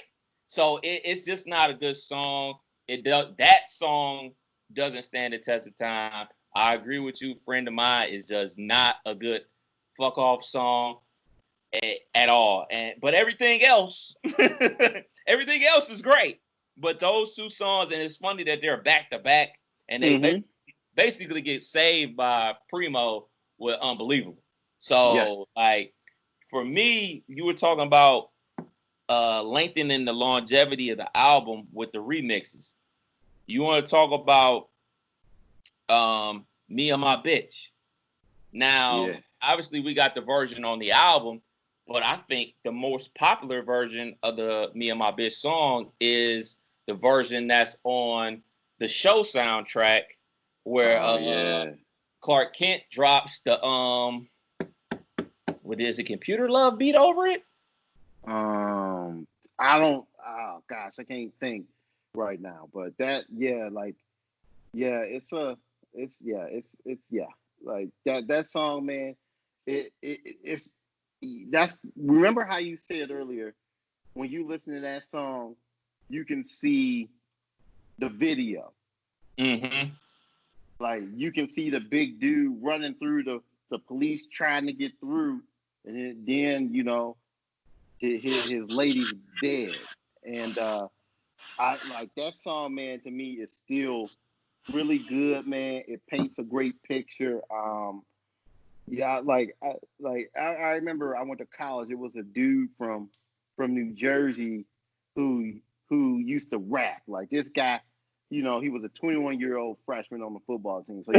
So it's just not a good song. That song doesn't stand the test of time. I agree with you, friend of mine. Is just not a good fuck off song at all. But everything else, everything else is great. But those 2 songs, and it's funny that they're back to back, and they basically get saved by Primo with Unbelievable. So like for me, you were talking about lengthening the longevity of the album with the remixes. You want to talk about Me and My Bitch. Now, obviously we got the version on the album, but I think the most popular version of the Me and My Bitch song is the version that's on the show soundtrack where Clark Kent drops the what is it, Computer Love beat over it? I don't. Oh gosh, I can't think right now. But that, like that song, man. It's that's. Remember how you said earlier, when you listen to that song, you can see the video. Mm-hmm. Like you can see the big dude running through the police trying to get through, and then his lady's dead. And I like that song, man. To me, is still really good, man. It paints a great picture. I remember I went to college. It was a dude from New Jersey who used to rap. Like this guy, he was a 21-year-old freshman on the football team. So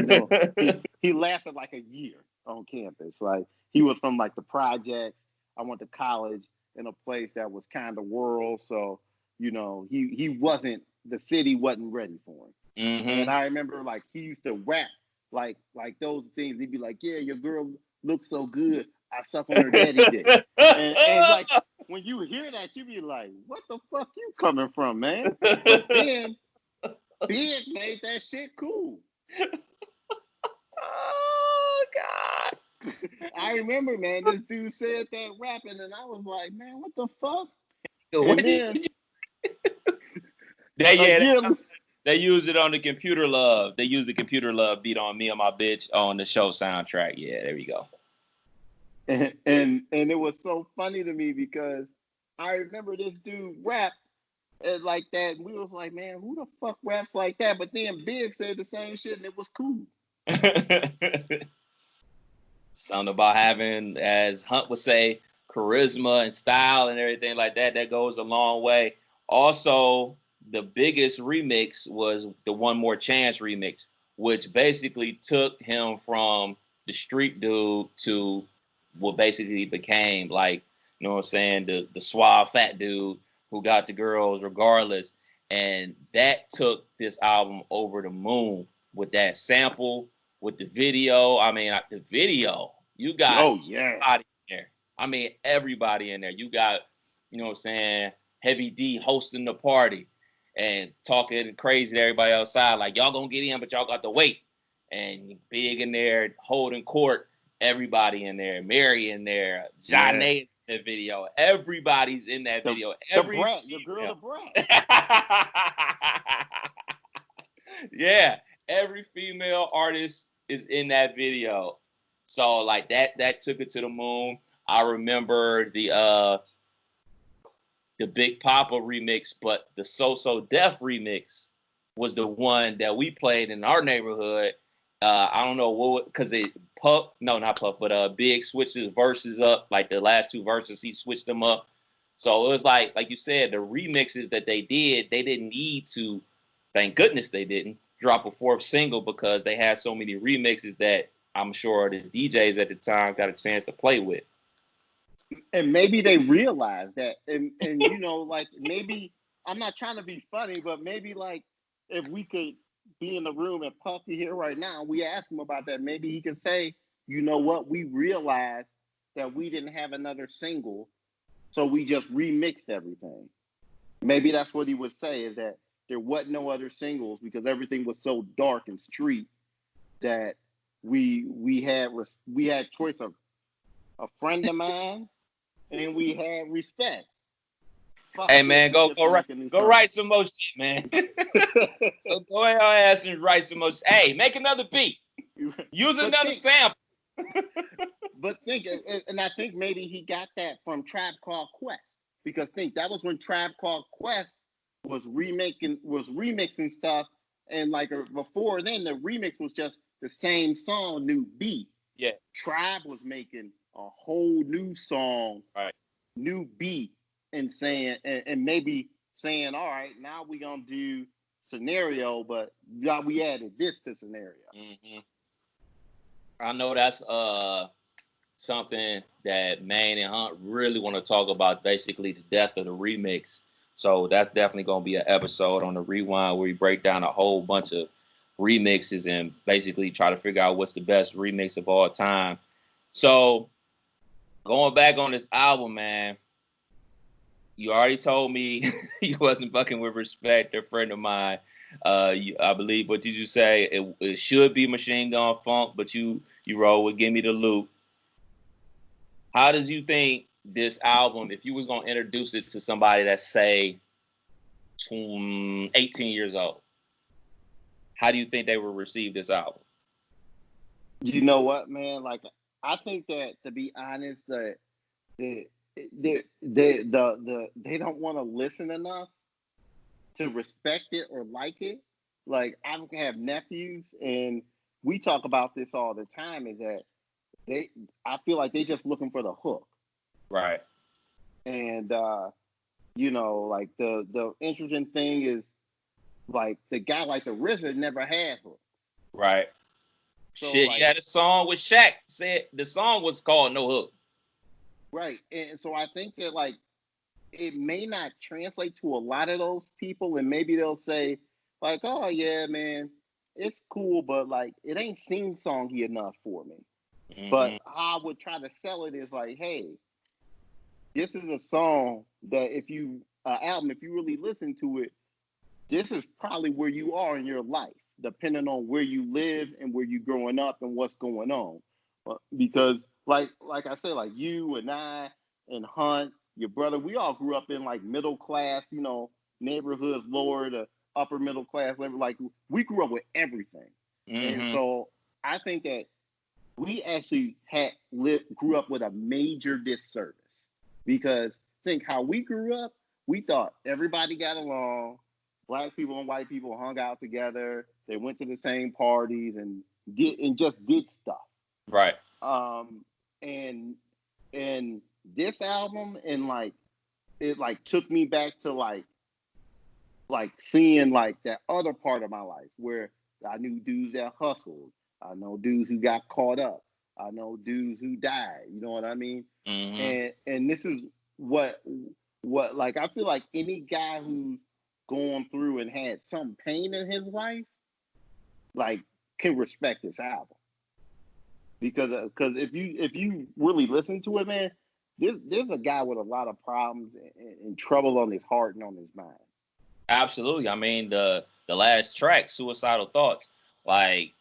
he lasted like a year on campus. Like he was from like the projects. I went to college in a place that was kind of rural, so he wasn't, the city wasn't ready for him. Mm-hmm. And I remember like he used to rap like those things. He'd be like, "Yeah, your girl looks so good. I suck on her daddy dick." and like when you hear that, you be like, "What the fuck you coming from, man?" But then Big made that shit cool. Oh God! I remember, man, this dude said that rapping, and I was like, "Man, what the fuck?" What And then they use it on the Computer Love. They use the Computer Love beat on Me and My Bitch on the show soundtrack. Yeah, there we go. And it was so funny to me because I remember this dude rap like that. And we was like, man, who the fuck raps like that? But then Big said the same shit and it was cool. Something about having, as Hunt would say, charisma and style and everything like that. That goes a long way. Also, the biggest remix was the One More Chance remix, which basically took him from the street dude to what basically became, like, you know what I'm saying, the suave fat dude who got the girls regardless. And that took this album over the moon with that sample, with the video. I mean, the video, you got everybody in there. I mean, everybody in there. You got, you know what I'm saying, Heavy D hosting the party and talking crazy to everybody outside, like, y'all gonna get in, but y'all got to wait. And Big in there holding court, everybody in there, Mary in there, Johnny in the video, everybody's in that video. The girl, the brat. Yeah, every female artist is in that video. So like that took it to the moon. I remember the Big Papa remix, but the So Def remix was the one that we played in our neighborhood. I don't know what, because not Puff, but Big switched his verses up. Like the last two verses, he switched them up. So it was like you said, the remixes that they did, they didn't need to. Thank goodness they didn't drop a fourth single, because they had so many remixes that I'm sure the DJs at the time got a chance to play with. And maybe they realized that, and like maybe, I'm not trying to be funny, but maybe like if we could be in the room and Puffy here right now, we ask him about that, maybe he could say, you know what, we realized that we didn't have another single, so we just remixed everything. Maybe that's what he would say, is that there wasn't no other singles because everything was so dark and street that we had choice of A Friend of Mine, and we had Respect. Hey man, go write some more shit, man. go ahead ass and write some more. Hey, make another beat. Use another sample. But think, and I think maybe he got that from Tribe Called Quest, because that was when Tribe Called Quest was remixing stuff, and like before then the remix was just the same song, new beat. Yeah, Tribe was making a whole new song, right, new beat, and saying, and maybe saying, all right, now we're gonna do Scenario, but we added this to Scenario. Mm-hmm. I know that's something that Maine and Hunt really want to talk about, basically the death of the remix. So that's definitely going to be an episode on the Rewind where we break down a whole bunch of remixes and basically try to figure out what's the best remix of all time. So going back on this album, man, you already told me you wasn't fucking with Respect, a friend of mine. I believe, what did you say? It should be Machine Gun Funk, but you roll with Give Me the Loop. How does you think this album, if you was gonna introduce it to somebody that's say 18 years old, how do you think they would receive this album? You know what, man? Like, I think that, to be honest, that the they don't want to listen enough to respect it or like it. Like, I have nephews, and we talk about this all the time. Is that they? I feel like they just looking for the hook, Right. and like the interesting thing is, like, the guy like the RZA never had hooks. Right. So, Shit, like, you had a song with Shaq. Said the song was called No Hook. right, and so I think that, like, it may not translate to a lot of those people, and maybe they'll say, like, oh yeah, man, it's cool, but like it ain't sing songy enough for me. But how I would try to sell it is like, hey, this is a song that if you album, if you really listen to it, this is probably where you are in your life, depending on where you live and where you're growing up and what's going on. Because like I said, like you and I and Hunt, your brother, we all grew up in like middle class, neighborhoods, lower to upper middle class level. Like, we grew up with everything. And so I think that we actually grew up with a major disservice, because think how we grew up, we thought everybody got along, black people and white people hung out together, they went to the same parties and just did stuff. Right. And this album, and like it like took me back to like seeing like that other part of my life where I knew dudes that hustled, I know dudes who got caught up, I know dudes who died. You know what I mean? And this is what like, I feel like any guy who's going through and had some pain in his life, like, can respect this album, because if you really listen to it, man, there's a guy with a lot of problems and trouble on his heart and on his mind. Absolutely. I mean, the last track, Suicidal Thoughts, like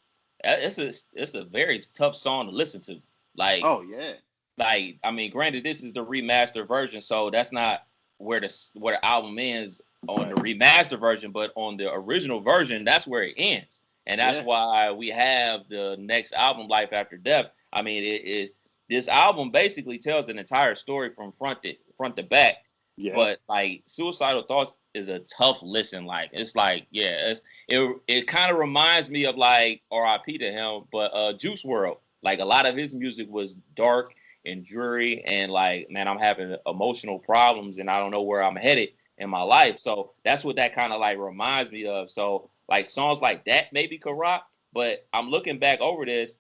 it's a very tough song to listen to. Like, oh yeah. Like, I mean, granted, this is the remastered version, so that's not where the album ends on the remastered version, but on the original version, that's where it ends, and that's why we have the next album, Life After Death. I mean, this album basically tells an entire story from front to back. Yeah. But like, Suicidal Thoughts is a tough listen. Like, it's like, yeah, it kind of reminds me of like R.I.P. to him, but Juice WRLD. Like, a lot of his music was dark and dreary, and like, man, I'm having emotional problems and I don't know where I'm headed in my life. So that's what that kind of like reminds me of. So like, songs like that maybe could rock, but I'm looking back over this.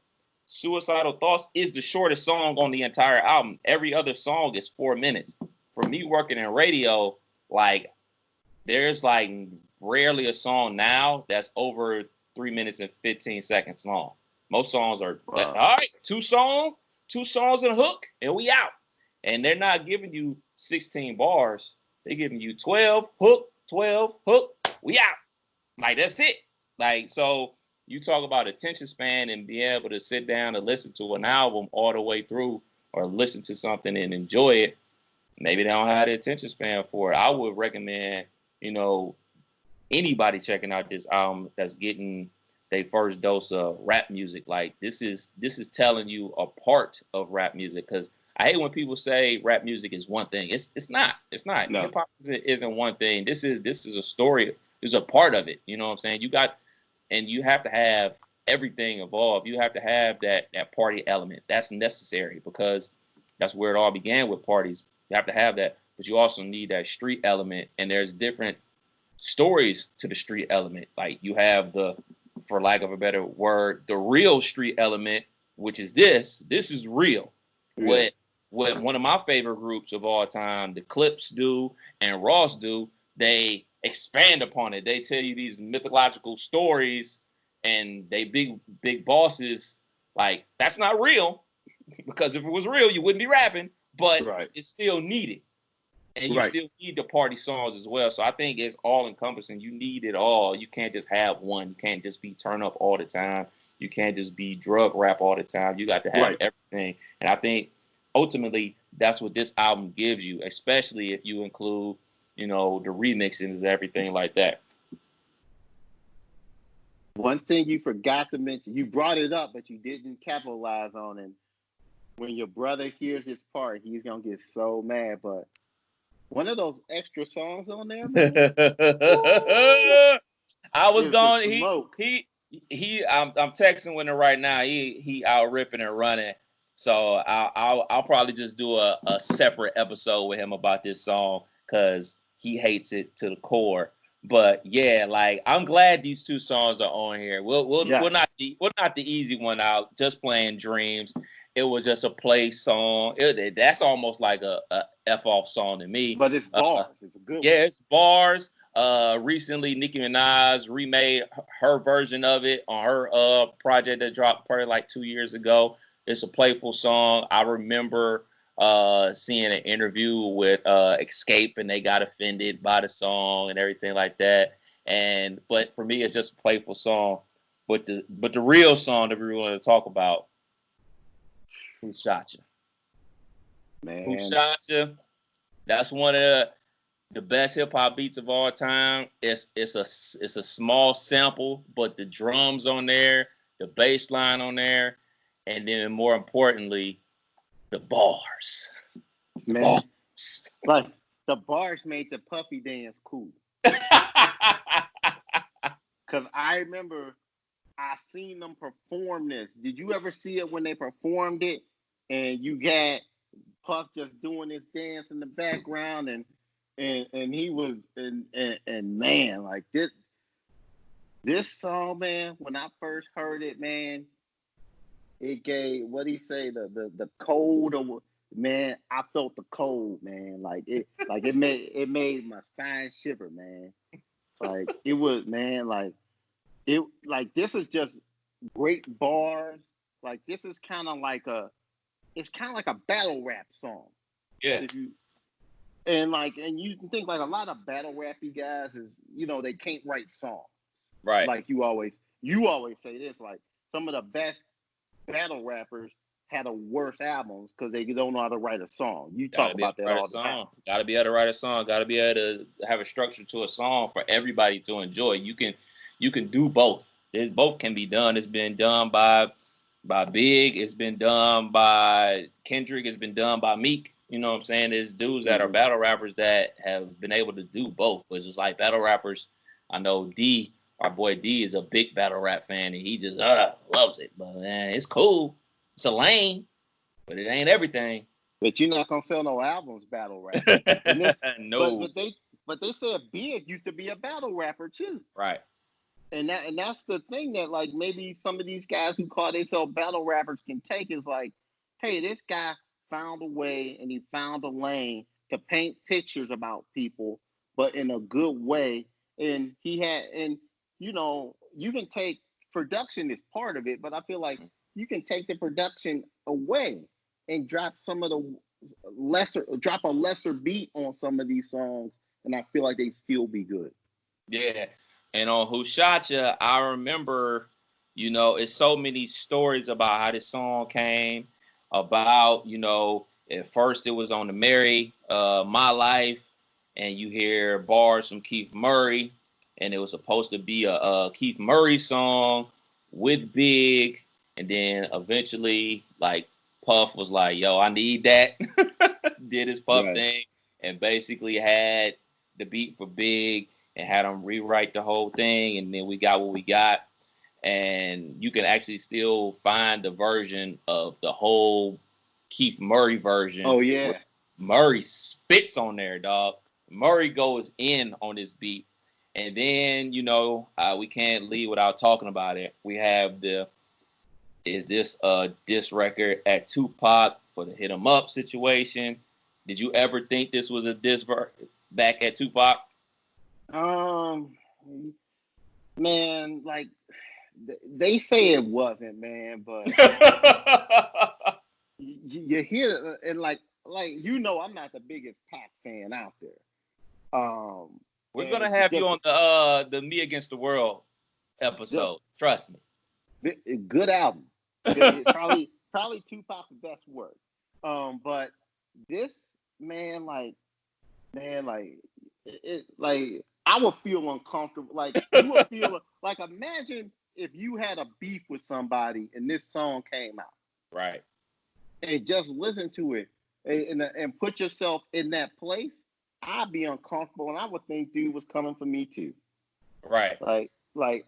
Suicidal Thoughts is the shortest song on the entire album. Every other song is 4 minutes. For me working in radio, like, there's like rarely a song now that's over 3 minutes and 15 seconds long. Most songs are, all right, two songs and a hook, and we out. And they're not giving you 16 bars. They're giving you 12 hook, we out. Like, that's it. Like, so you talk about attention span and being able to sit down and listen to an album all the way through, or listen to something and enjoy it. Maybe they don't have the attention span for it. I would recommend, anybody checking out this album that's getting their first dose of rap music. Like, this is telling you a part of rap music, because I hate when people say rap music is one thing. It's not. It's not. No. Hip hop isn't one thing. This is a story. It's a part of it. You know what I'm saying? You have to have everything involved. You have to have that party element. That's necessary, because that's where it all began with parties. You have to have that, but you also need that street element, and there's different stories to the street element. Like, you have for lack of a better word, the real street element, which is this is real. Yeah. What one of my favorite groups of all time, the Clips do and Ross do, they expand upon it. They tell you these mythological stories, and they big bosses. Like, that's not real, because if it was real, you wouldn't be rapping. But Right. it's still needed, and you Right. still need the party songs as well. So I think it's all encompassing. You need it all. You can't just have one. You can't just be turn up all the time. You can't just be drug rap all the time. You got to have Right. everything. And I think ultimately that's what this album gives you, especially if you include, the remixes and everything like that. One thing you forgot to mention, you brought it up, but you didn't capitalize on it. When your brother hears this part, he's gonna get so mad. But one of those extra songs on there, man, woo, I was is the going. smoke. He. I'm texting with him right now. He out ripping and running. So I'll probably just do a separate episode with him about this song, because he hates it to the core. But yeah, like, I'm glad these two songs are on here. We'll Yes, not the easy one out. Just Playing Dreams. It was just a play song. That's almost like a f off song to me. but it's bars. It's a good one. Yeah, it's bars. Recently Nicki Minaj remade her version of it on her project that dropped probably like 2 years ago. It's a playful song. I remember seeing an interview with Escape, and they got offended by the song and everything like that. But for me, it's just a playful song. But the real song that we want to talk about, Who Shot You? Who Man, Shot You? That's one of the best hip hop beats of all time. It's a small sample, but the drums on there, the bass line on there, and then more importantly, the bars. The man, bars. like the bars made the Puffy dance cool. Cause I remember I seen them perform this. Did you ever see it when they performed it? And you got Puff just doing his dance in the background, and he was and man, like this song, man. When I first heard it, man, it gave what he say the cold or man. I felt the cold, man. Like it made my spine shiver, man. Like it was, man. Like this is just great bars. Like this is kind of like it's kind of like a battle rap song. Yeah. If you and you can think like a lot of battle rappy guys is they can't write songs. Right. Like you always say this, like some of the best battle rappers had the worst albums because they don't know how to write a song. You talk Gotta be able about to that write a all the time. song. Gotta be able to write a song. Gotta be able to have a structure to a song for everybody to enjoy. You can do both. Both can be done. It's been done by Big. It's been done by Kendrick. It's been done by Meek. You know what I'm saying? There's dudes that are Mm-hmm. battle rappers that have been able to do both. But it's just like battle rappers. I know our boy D, is a big battle rap fan, and he just loves it. But man, it's cool. It's a lane, but it ain't everything. But you're not gonna sell no albums battle rap. And this, but No. but they said Big used to be a battle rapper too. Right. And that's the thing that like maybe some of these guys who call themselves battle rappers can take is like, hey, this guy found a way and he found a lane to paint pictures about people, but in a good way. And you can take production is part of it, but I feel like you can take the production away and drop a lesser beat on some of these songs, and I feel like they still be good. Yeah. And on Who Shot Ya, I remember, it's so many stories about how this song came about, at first it was on the Mary, My Life, and you hear bars from Keith Murray, and it was supposed to be a Keith Murray song with Big, and then eventually, like, Puff was like, yo, I need that. Did his Puff Right. thing, and basically had the beat for Big, and had them rewrite the whole thing, and then we got what we got. And you can actually still find the version of the whole Keith Murray version Oh where yeah. Murray spits on there, dog. Murray goes in on this beat. And then, we can't leave without talking about it. We have is this a diss record at Tupac for the hit 'em up situation. Did you ever think this was a diss back at Tupac? Man, like they say it wasn't, man, but you hear and like I'm not the biggest Pac fan out there. We're gonna And have just you on the Me Against the World episode. Trust me. good album. Probably Tupac's best work. But this man, like like I would feel uncomfortable. Like you would feel like imagine if you had a beef with somebody and this song came out. Right. And just listen to it and put yourself in that place. I'd be uncomfortable and I would think dude was coming for me too. Right. Like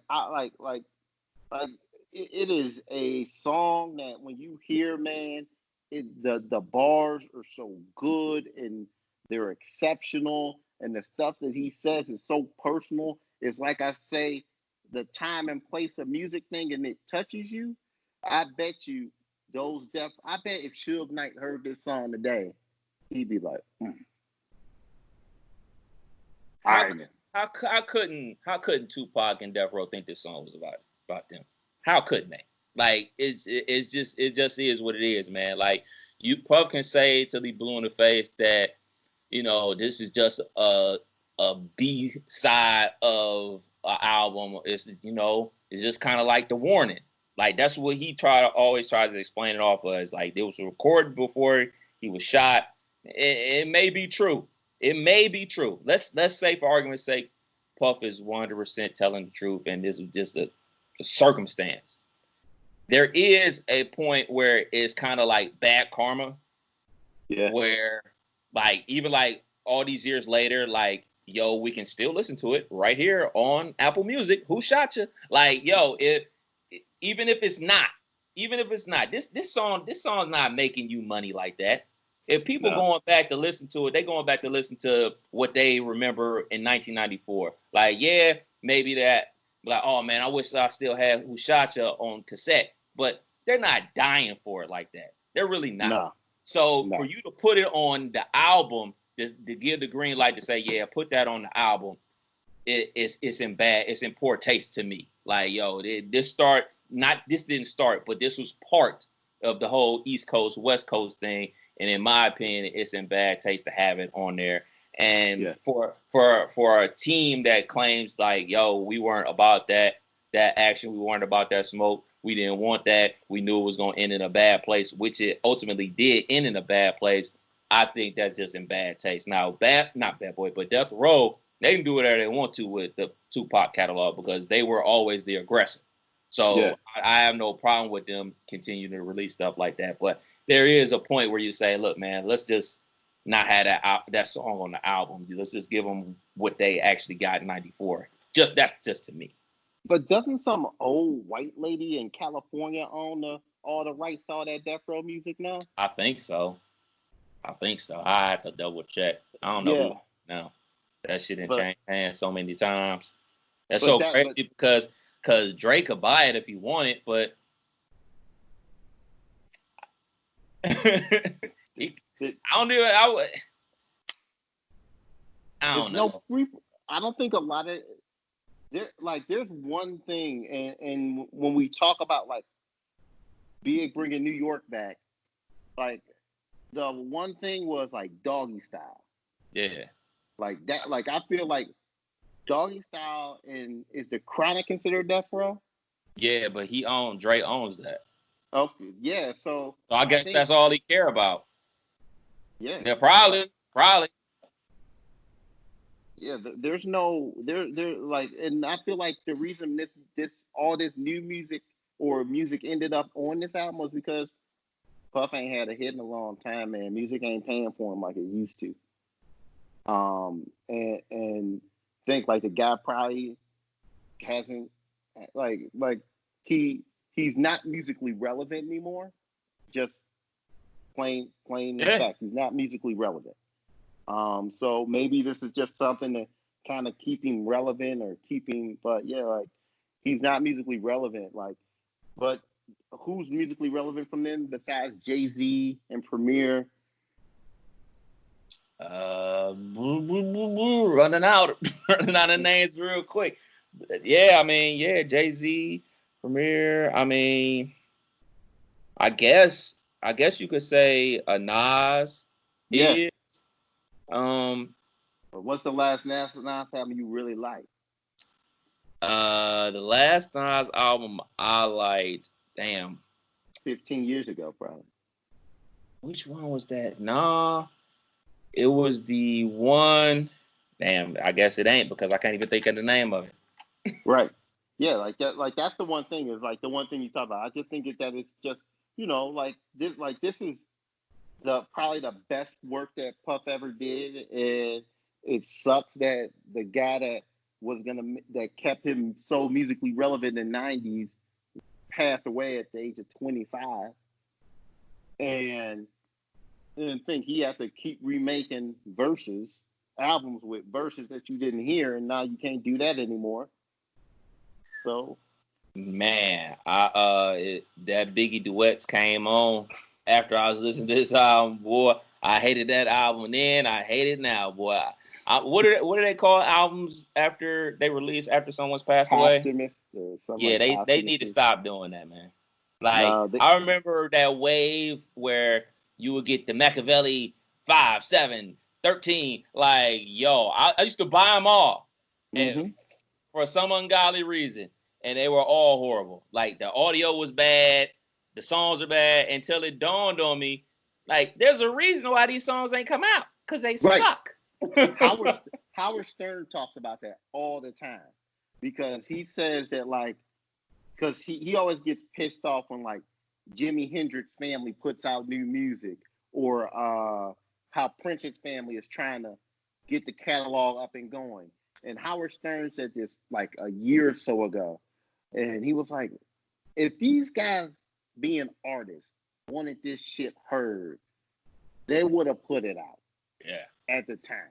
it is a song that when you hear, man, the bars are so good and they're exceptional, and the stuff that he says is so personal. It's like I say, the time and place of music thing, and it touches you. I bet you I bet if Suge Knight heard this song today, he'd be like, How couldn't Tupac and Death Row think this song was about them? How couldn't they? Like it just is what it is, man. Like Puff can say till he blue in the face that this is just a B side of an album. It's just kind of like the warning. Like that's what he always tries to explain it off as. Like it was recorded before he was shot. It may be true. It may be true. Let's say for argument's sake, Puff is 100% telling the truth, and this is just a circumstance. There is a point where it's kind of like bad karma. Yeah. Where even all these years later, yo, we can still listen to it right here on Apple Music. Who shot you? Even if it's not, this song's not making you money like that. If people going back to listen to it, they going back to listen to what they remember in 1994. Maybe that, oh man, I wish I still had Who Shot Ya on cassette, but they're not dying for it like that. They're really not. So for you to put it on the album, to give the green light to say, yeah, put that on the album, it's in poor taste to me. This didn't start, but this was part of the whole East Coast, West Coast thing. And in my opinion, it's in bad taste to have it on there. And for a team that claims we weren't about that action, we weren't about that smoke, we didn't want that, we knew it was going to end in a bad place, which it ultimately did end in a bad place. I think that's just in bad taste. Now, not Bad Boy, but Death Row, they can do whatever they want to with the Tupac catalog because they were always the aggressor. So I have no problem with them continuing to release stuff like that. But there is a point where you say, look, man, let's just not have that song on the album. Let's just give them what they actually got in 94. That's just to me. But doesn't some old white lady in California own all the rights to all that Death Row music now? I think so. I have to double check. I don't know who now. That shit done changed hands so many times. That's so crazy because Drake could buy it if he wanted, but I don't do it. I don't know. I don't think a lot of there's one thing, and when we talk about Big bringing New York back, the one thing was Doggy Style. Yeah. Like that. I feel like Doggy Style and is the Chronic considered Death Row? Yeah, but Dre owns that. Okay, yeah. So I guess that's all he care about. Yeah, probably. Yeah, there's no and I feel like the reason all this new music or music ended up on this album was because Puff ain't had a hit in a long time, man. Music ain't paying for him like it used to. And think the guy probably hasn't he's not musically relevant anymore. Just plain in fact, he's not musically relevant. So maybe this is just something to kind of keep him relevant or but he's not musically relevant. But who's musically relevant from them besides Jay-Z and Premier? Running out, running out of names real quick. Yeah, I mean, yeah, Jay-Z, Premier. I mean, I guess you could say a Nas Yeah. is. Um, But what's the last Nas album you really like? the last Nas album I liked, damn, 15 years ago, probably. which one was that? Nah, it was the one. Damn, I guess it ain't because I can't even think of the name of it. Right. Yeah, like that. Like that's the one thing is like the one thing you talk about. I just think that it's just like this is the probably the best work that Puff ever did, and it sucks that the guy that kept him so musically relevant in the '90s passed away at the age of 25, and think he had to keep remaking albums with verses that you didn't hear, and now you can't do that anymore. So Man, that Biggie duets came on after I was listening to this album, boy. I hated that album then. I hate it now, boy. What do they call albums after they release after someone's passed away? posthumous or something Yeah, like they posthumous. need to stop doing that, man. Like No, I remember that wave where you would get the Machiavelli 5, 7, 13. Like, yo, I used to buy them all. And mm-hmm. for some ungodly reason, and they were all horrible. Like the audio was bad, the songs are bad, until it dawned on me, like there's a reason why these songs ain't come out, because they Right. suck. Howard Stern talks about that all the time because he says that because he always gets pissed off when like Jimi Hendrix family puts out new music or how Prince's family is trying to get the catalog up and going. And Howard Stern said this like a year or so ago. And he was like, if these guys being artists wanted this shit heard, they would have put it out. Yeah. At the time.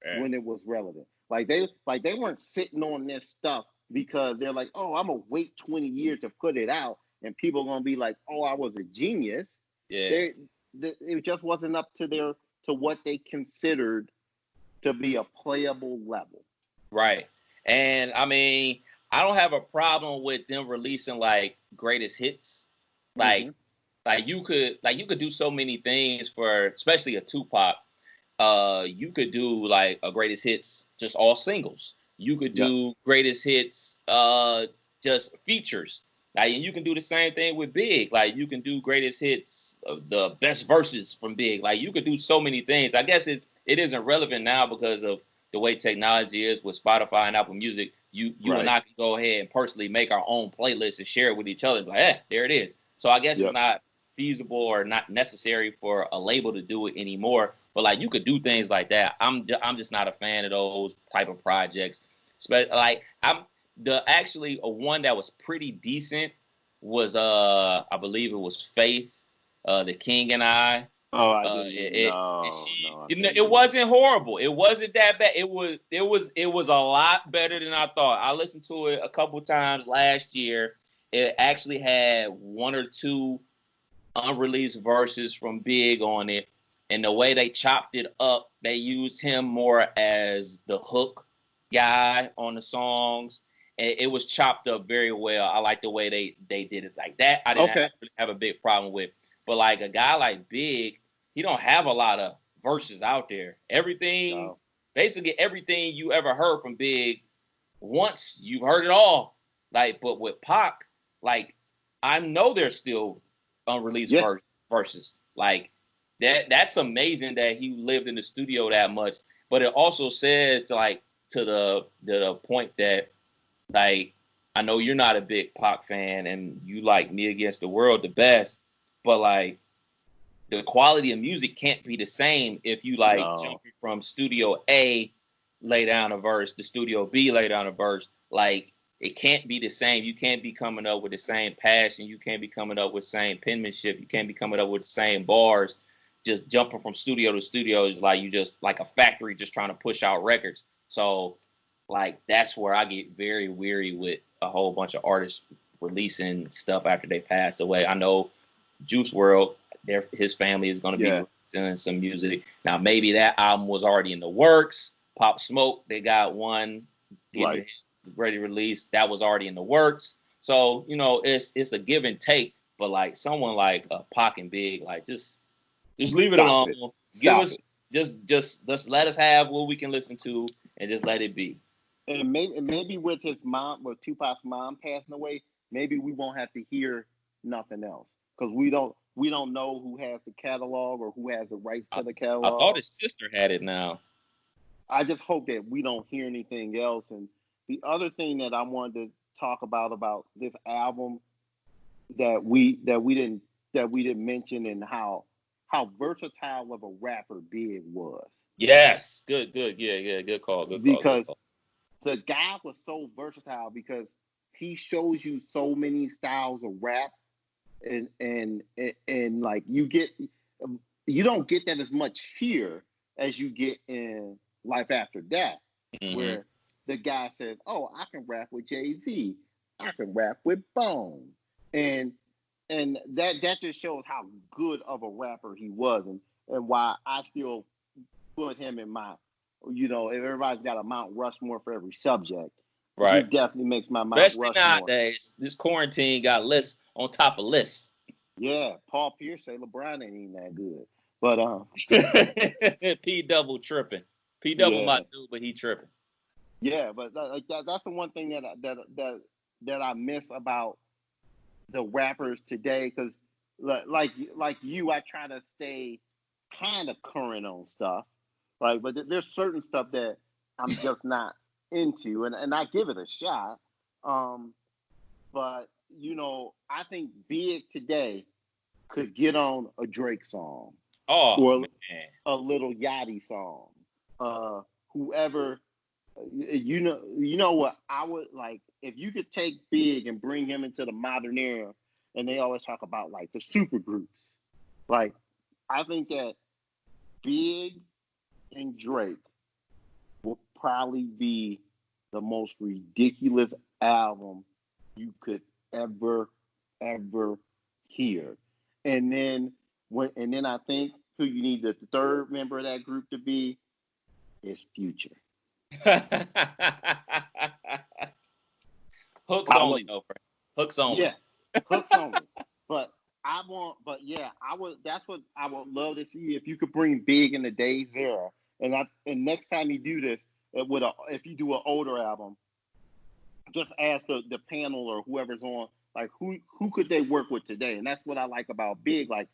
Yeah. When it was relevant. Like they weren't sitting on this stuff because they're like, oh, I'm gonna wait 20 years to put it out and people are gonna be like, oh, I was a genius. Yeah. It just wasn't up to what they considered to be a playable level. Right. And I mean, I don't have a problem with them releasing like greatest hits. Like you could do so many things for especially a Tupac. You could do like a greatest hits, just all singles. You could do greatest hits, just features. Like, and you can do the same thing with Big. Like, you can do greatest hits, the best verses from Big. Like, you could do so many things. I guess it isn't relevant now because of the way technology is with Spotify and Apple Music. You and I can go ahead and personally make our own playlist and share it with each other. Like, there it is. So I guess it's not feasible or not necessary for a label to do it anymore. But like you could do things like that. I'm just not a fan of those type of projects. But like actually a one that was pretty decent was I believe it was Faith, The King and I. Oh, I didn't. It wasn't horrible. It wasn't that bad. It was a lot better than I thought. I listened to it a couple times last year. It actually had one or two unreleased verses from Big on it. And the way they chopped it up, they used him more as the hook guy on the songs. And it was chopped up very well. I like the way they did it like that. I didn't have a big problem with. But like a guy like Big, he don't have a lot of verses out there. Basically everything you ever heard from Big, once you've heard it all. Like, but with Pac, like I know there's still unreleased verses. Like that's amazing that he lived in the studio that much. But it also says to the point that like I know you're not a big Pac fan and you like Me Against the World the best, but like the quality of music can't be the same if you jumping from studio A, lay down a verse, to studio B, lay down a verse. Like it can't be the same. You can't be coming up with the same passion. You can't be coming up with the same penmanship. You can't be coming up with the same bars. Just jumping from studio to studio is like you just like a factory just trying to push out records. So like that's where I get very weary with a whole bunch of artists releasing stuff after they passed away. I know Juice World, his family is going to be releasing some music. Now, maybe that album was already in the works. Pop Smoke, they got one getting ready to release. That was already in the works. So, you know, it's a give and take. But like someone like Pac and Big, like just leave it alone. Give us just let us have what we can listen to and just let it be. And maybe with his mom, with Tupac's mom passing away, maybe we won't have to hear nothing else because we don't know who has the catalog or who has the rights to the catalog. I thought his sister had it now. I just hope that we don't hear anything else. And the other thing that I wanted to talk about this album that we didn't mention, and how versatile of a rapper Big was. Yes, good, yeah, good call. Because the guy was so versatile because he shows you so many styles of rap, and like you don't get that as much here as you get in Life After Death, where the guy says, "Oh, I can rap with Jay-Z, I can rap with Bone," and that just shows how good of a rapper he was, and why I still put him in my, you know, if everybody's got a Mount Rushmore for every subject, he definitely makes my Mount Especially Rushmore. Nowadays, this quarantine got lists on top of lists. Yeah, Paul Pierce say LeBron ain't that good, but P double tripping. P double my dude, but he tripping. Yeah, but that's the one thing that I miss about the rappers today, because like you, I try to stay kind of current on stuff, right? But there's certain stuff that I'm just not into, and I give it a shot. But you know, I think Big today could get on a Drake song, or a Little Yachty song, whoever. You know what I would like if you could take Big and bring him into the modern era, and they always talk about like the super groups. Like, I think that Big and Drake will probably be the most ridiculous album you could ever hear. And then I think who you need the third member of that group to be is Future. Hooks only, though. Hooks only. Yeah, hooks only. But I would. That's what I would love to see, if you could bring Big in the Days era. And next time you do this, if you do an older album, just ask the panel or whoever's on, like who could they work with today? And that's what I like about Big. Like,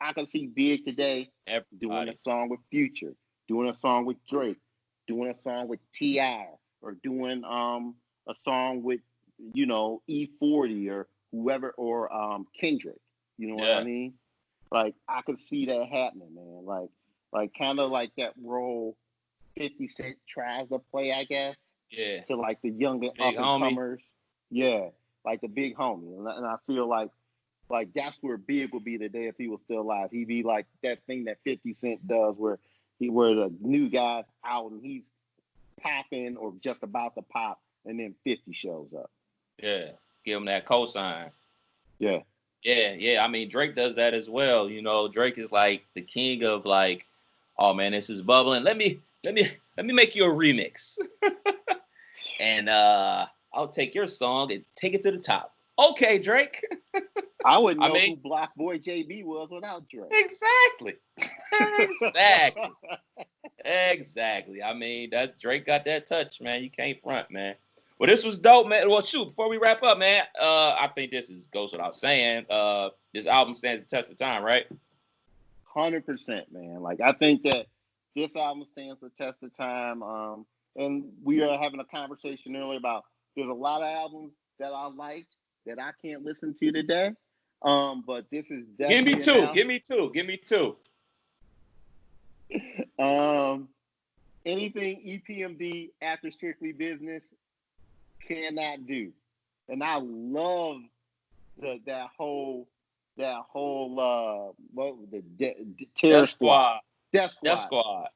I can see Big today doing a song with Future, doing a song with Drake, doing a song with T.I., or doing a song with, you know, E40 or whoever, or Kendrick. You know what I mean? Like, I could see that happening, man. Like kind of like that role 50 Cent tries to play, I guess. Yeah. To like the younger up and comers. Yeah, like the big homie. And I feel like that's where Big would be today if he was still alive. He'd be like that thing that 50 Cent does, where the new guy's out and he's popping or just about to pop, and then 50 shows up. Yeah, give him that cosign. Yeah. I mean, Drake does that as well. You know, Drake is like the king of like, oh man, this is bubbling. Let me make you a remix. And I'll take your song and take it to the top. Okay, Drake. I wouldn't know who Block Boy JB was without Drake. Exactly. I mean, that Drake got that touch, man. You can't front, man. Well, this was dope, man. Well, shoot, before we wrap up, man, I think this goes without saying. This album stands the test of time, right? 100%, man. Like, I think that this album stands the test of time. And we are having a conversation earlier about there's a lot of albums that I liked that I can't listen to today. But this is definitely Give me two. Anything EPMD after Strictly Business cannot do. And I love that whole Terror Squad. Death Squad.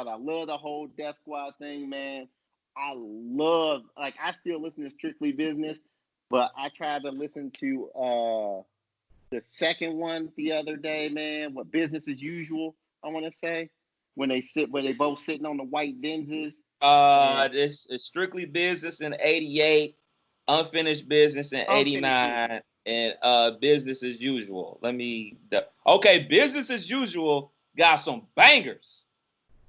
I love the whole Death Squad thing, man. I still listen to Strictly Business. But I tried to listen to the second one the other day, man. What business as usual? I want to say when they both sitting on the white Benzes. And This is Strictly Business in '88, Unfinished Business in '89, and Business as Usual. Okay, Business as Usual got some bangers.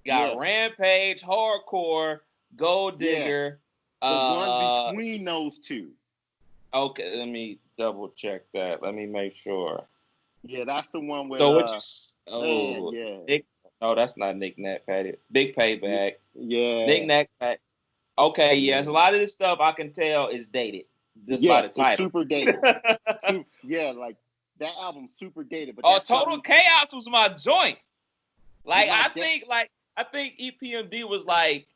Got Rampage, Hardcore, Gold Digger. The ones between those two. Okay, let me double check that. Let me make sure. Yeah, that's the one with. So what you? Man, yeah. No, that's not Nick Nack Patty. Big Payback. Yeah. Nick Nack Patty. Okay, yes, a lot of this stuff I can tell is dated just by the title. It's super dated. Like that album, super dated. But Total Chaos was my joint. Like I think EPMD was like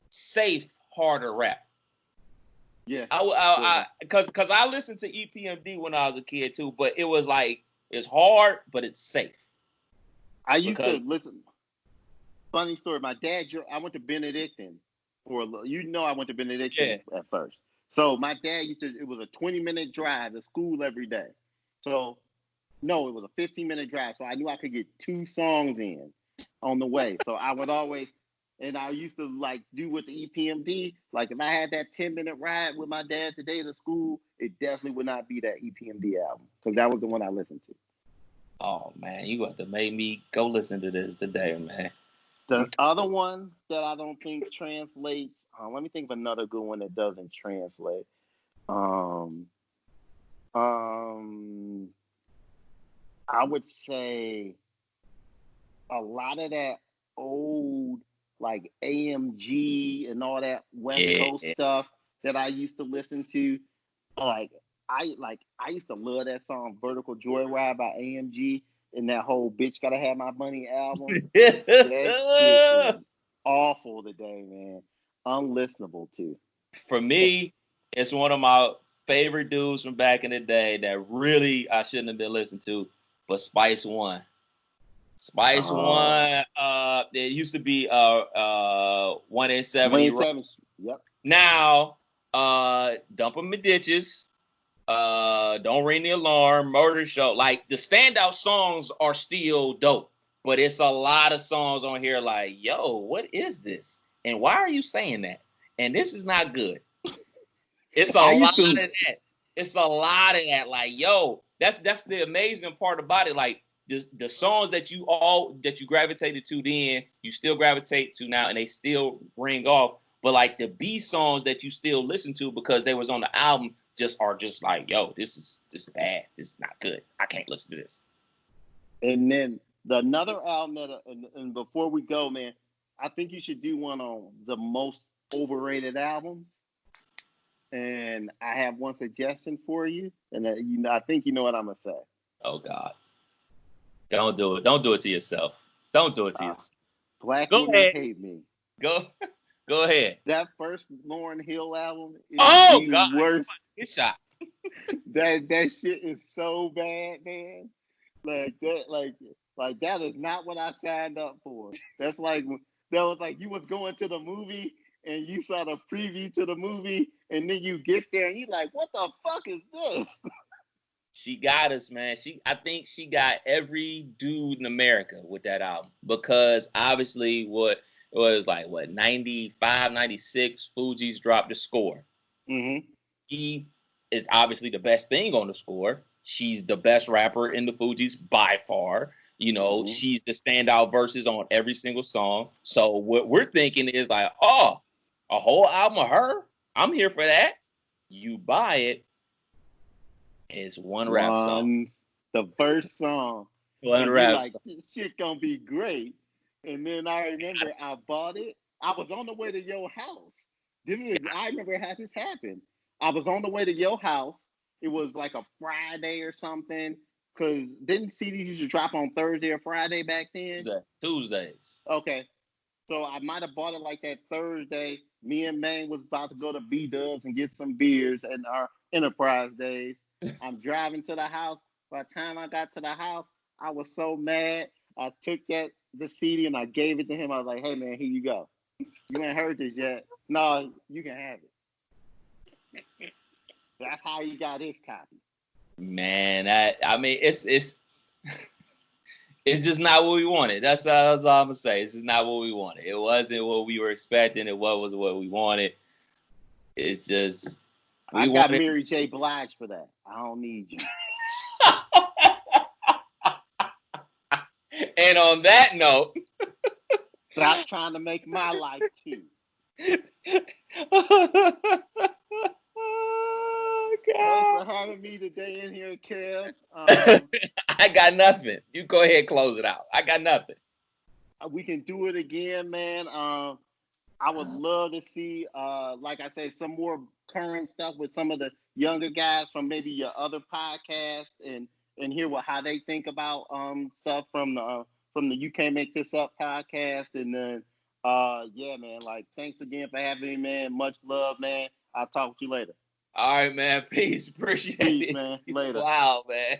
safe harder rap. Yeah, because I listened to EPMD when I was a kid too, but it was like it's hard, but it's safe. I used to listen. Funny story. My dad, I went to Benedictine I went to Benedictine at first. So my dad it was a 20-minute drive to school every day. So no, it was a 15-minute drive. So I knew I could get 2 songs in on the way. So I would always, and I used to like do with the EPMD. Like if I had that 10-minute ride with my dad today to school, it definitely would not be that EPMD album because that was the one I listened to. Oh man, you got to make me go listen to this today, man. The other one that I don't think translates. Let me think of another good one that doesn't translate. I would say a lot of that old like AMG and all that West Coast stuff that I used to listen to. I used to love that song "Vertical Joyride" by AMG. And that whole "Bitch Gotta Have My Money" album. That shit is awful today, man. Unlistenable too. For me, it's one of my favorite dudes from back in the day that really I shouldn't have been listening to, but Spice One. Spice One. It used to be 187. 187. Yep. Now, Dump 'em in ditches. Don't Ring the Alarm, Murder Show. Like the standout songs are still dope, but it's a lot of songs on here like, yo, what is this? And why are you saying that? And this is not good. It's a lot of that. It's a lot of that. Like, yo, that's the amazing part about it. Like the songs that you gravitated to then, you still gravitate to now, and they still ring off. But like the B songs that you still listen to because they was on the album are just like, yo, this is bad. This is not good. I can't listen to this. And then another album and before we go, man, I think you should do one on the most overrated albums. And I have one suggestion for you, and I think you know what I'm gonna say. Oh God, don't do it. Don't do it to yourself. Don't do it to yourself. Black Women Hate Me. Go ahead. That first Lauryn Hill album is the worst. Get shot. that shit is so bad, man. Like that is not what I signed up for. That was like you was going to the movie and you saw the preview to the movie, and then you get there and you're like, what the fuck is this? She got us, man. I think she got every dude in America with that album because obviously what it was like 95, 96, Fugees dropped the score. Mm-hmm. He is obviously the best thing on the score. She's the best rapper in the Fugees by far. You know, she's the standout verses on every single song. So what we're thinking is like, oh, a whole album of her? I'm here for that. You buy it. It's one rap song. The first song. One rap song. This shit gonna be great. And then I remember I bought it. I was on the way to your house. I remember how this happened. I was on the way to your house. It was like a Friday or something. Because didn't CDs used to drop on Thursday or Friday back then? Tuesdays. Okay. So I might have bought it like that Thursday. Me and Maine was about to go to B-Dubs and get some beers at our Enterprise days. I'm driving to the house. By the time I got to the house, I was so mad. I took the CD and I gave it to him. I was like, hey, man, here you go. You ain't heard this yet. No, you can have it. That's how he got his copy. Man, I mean, it's it's just not what we wanted. That's all I'm gonna say. It's just not what we wanted. It wasn't what we were expecting. It was what we wanted. It's just I got Mary J. Blige for that. I don't need you. And on that note, stop trying to make my life too. Oh, thanks for having me today in here, Kelz. I got nothing. You go ahead and close it out. I got nothing. We can do it again, man. I would love to see, like I said, some more current stuff with some of the younger guys from maybe your other podcasts and hear how they think about stuff from the You Can't Make This Up podcast. And then yeah, man, like thanks again for having me, man. Much love, man. I'll talk to you later. All right, man. Peace. Appreciate it. Peace, man. Later. Wow, man.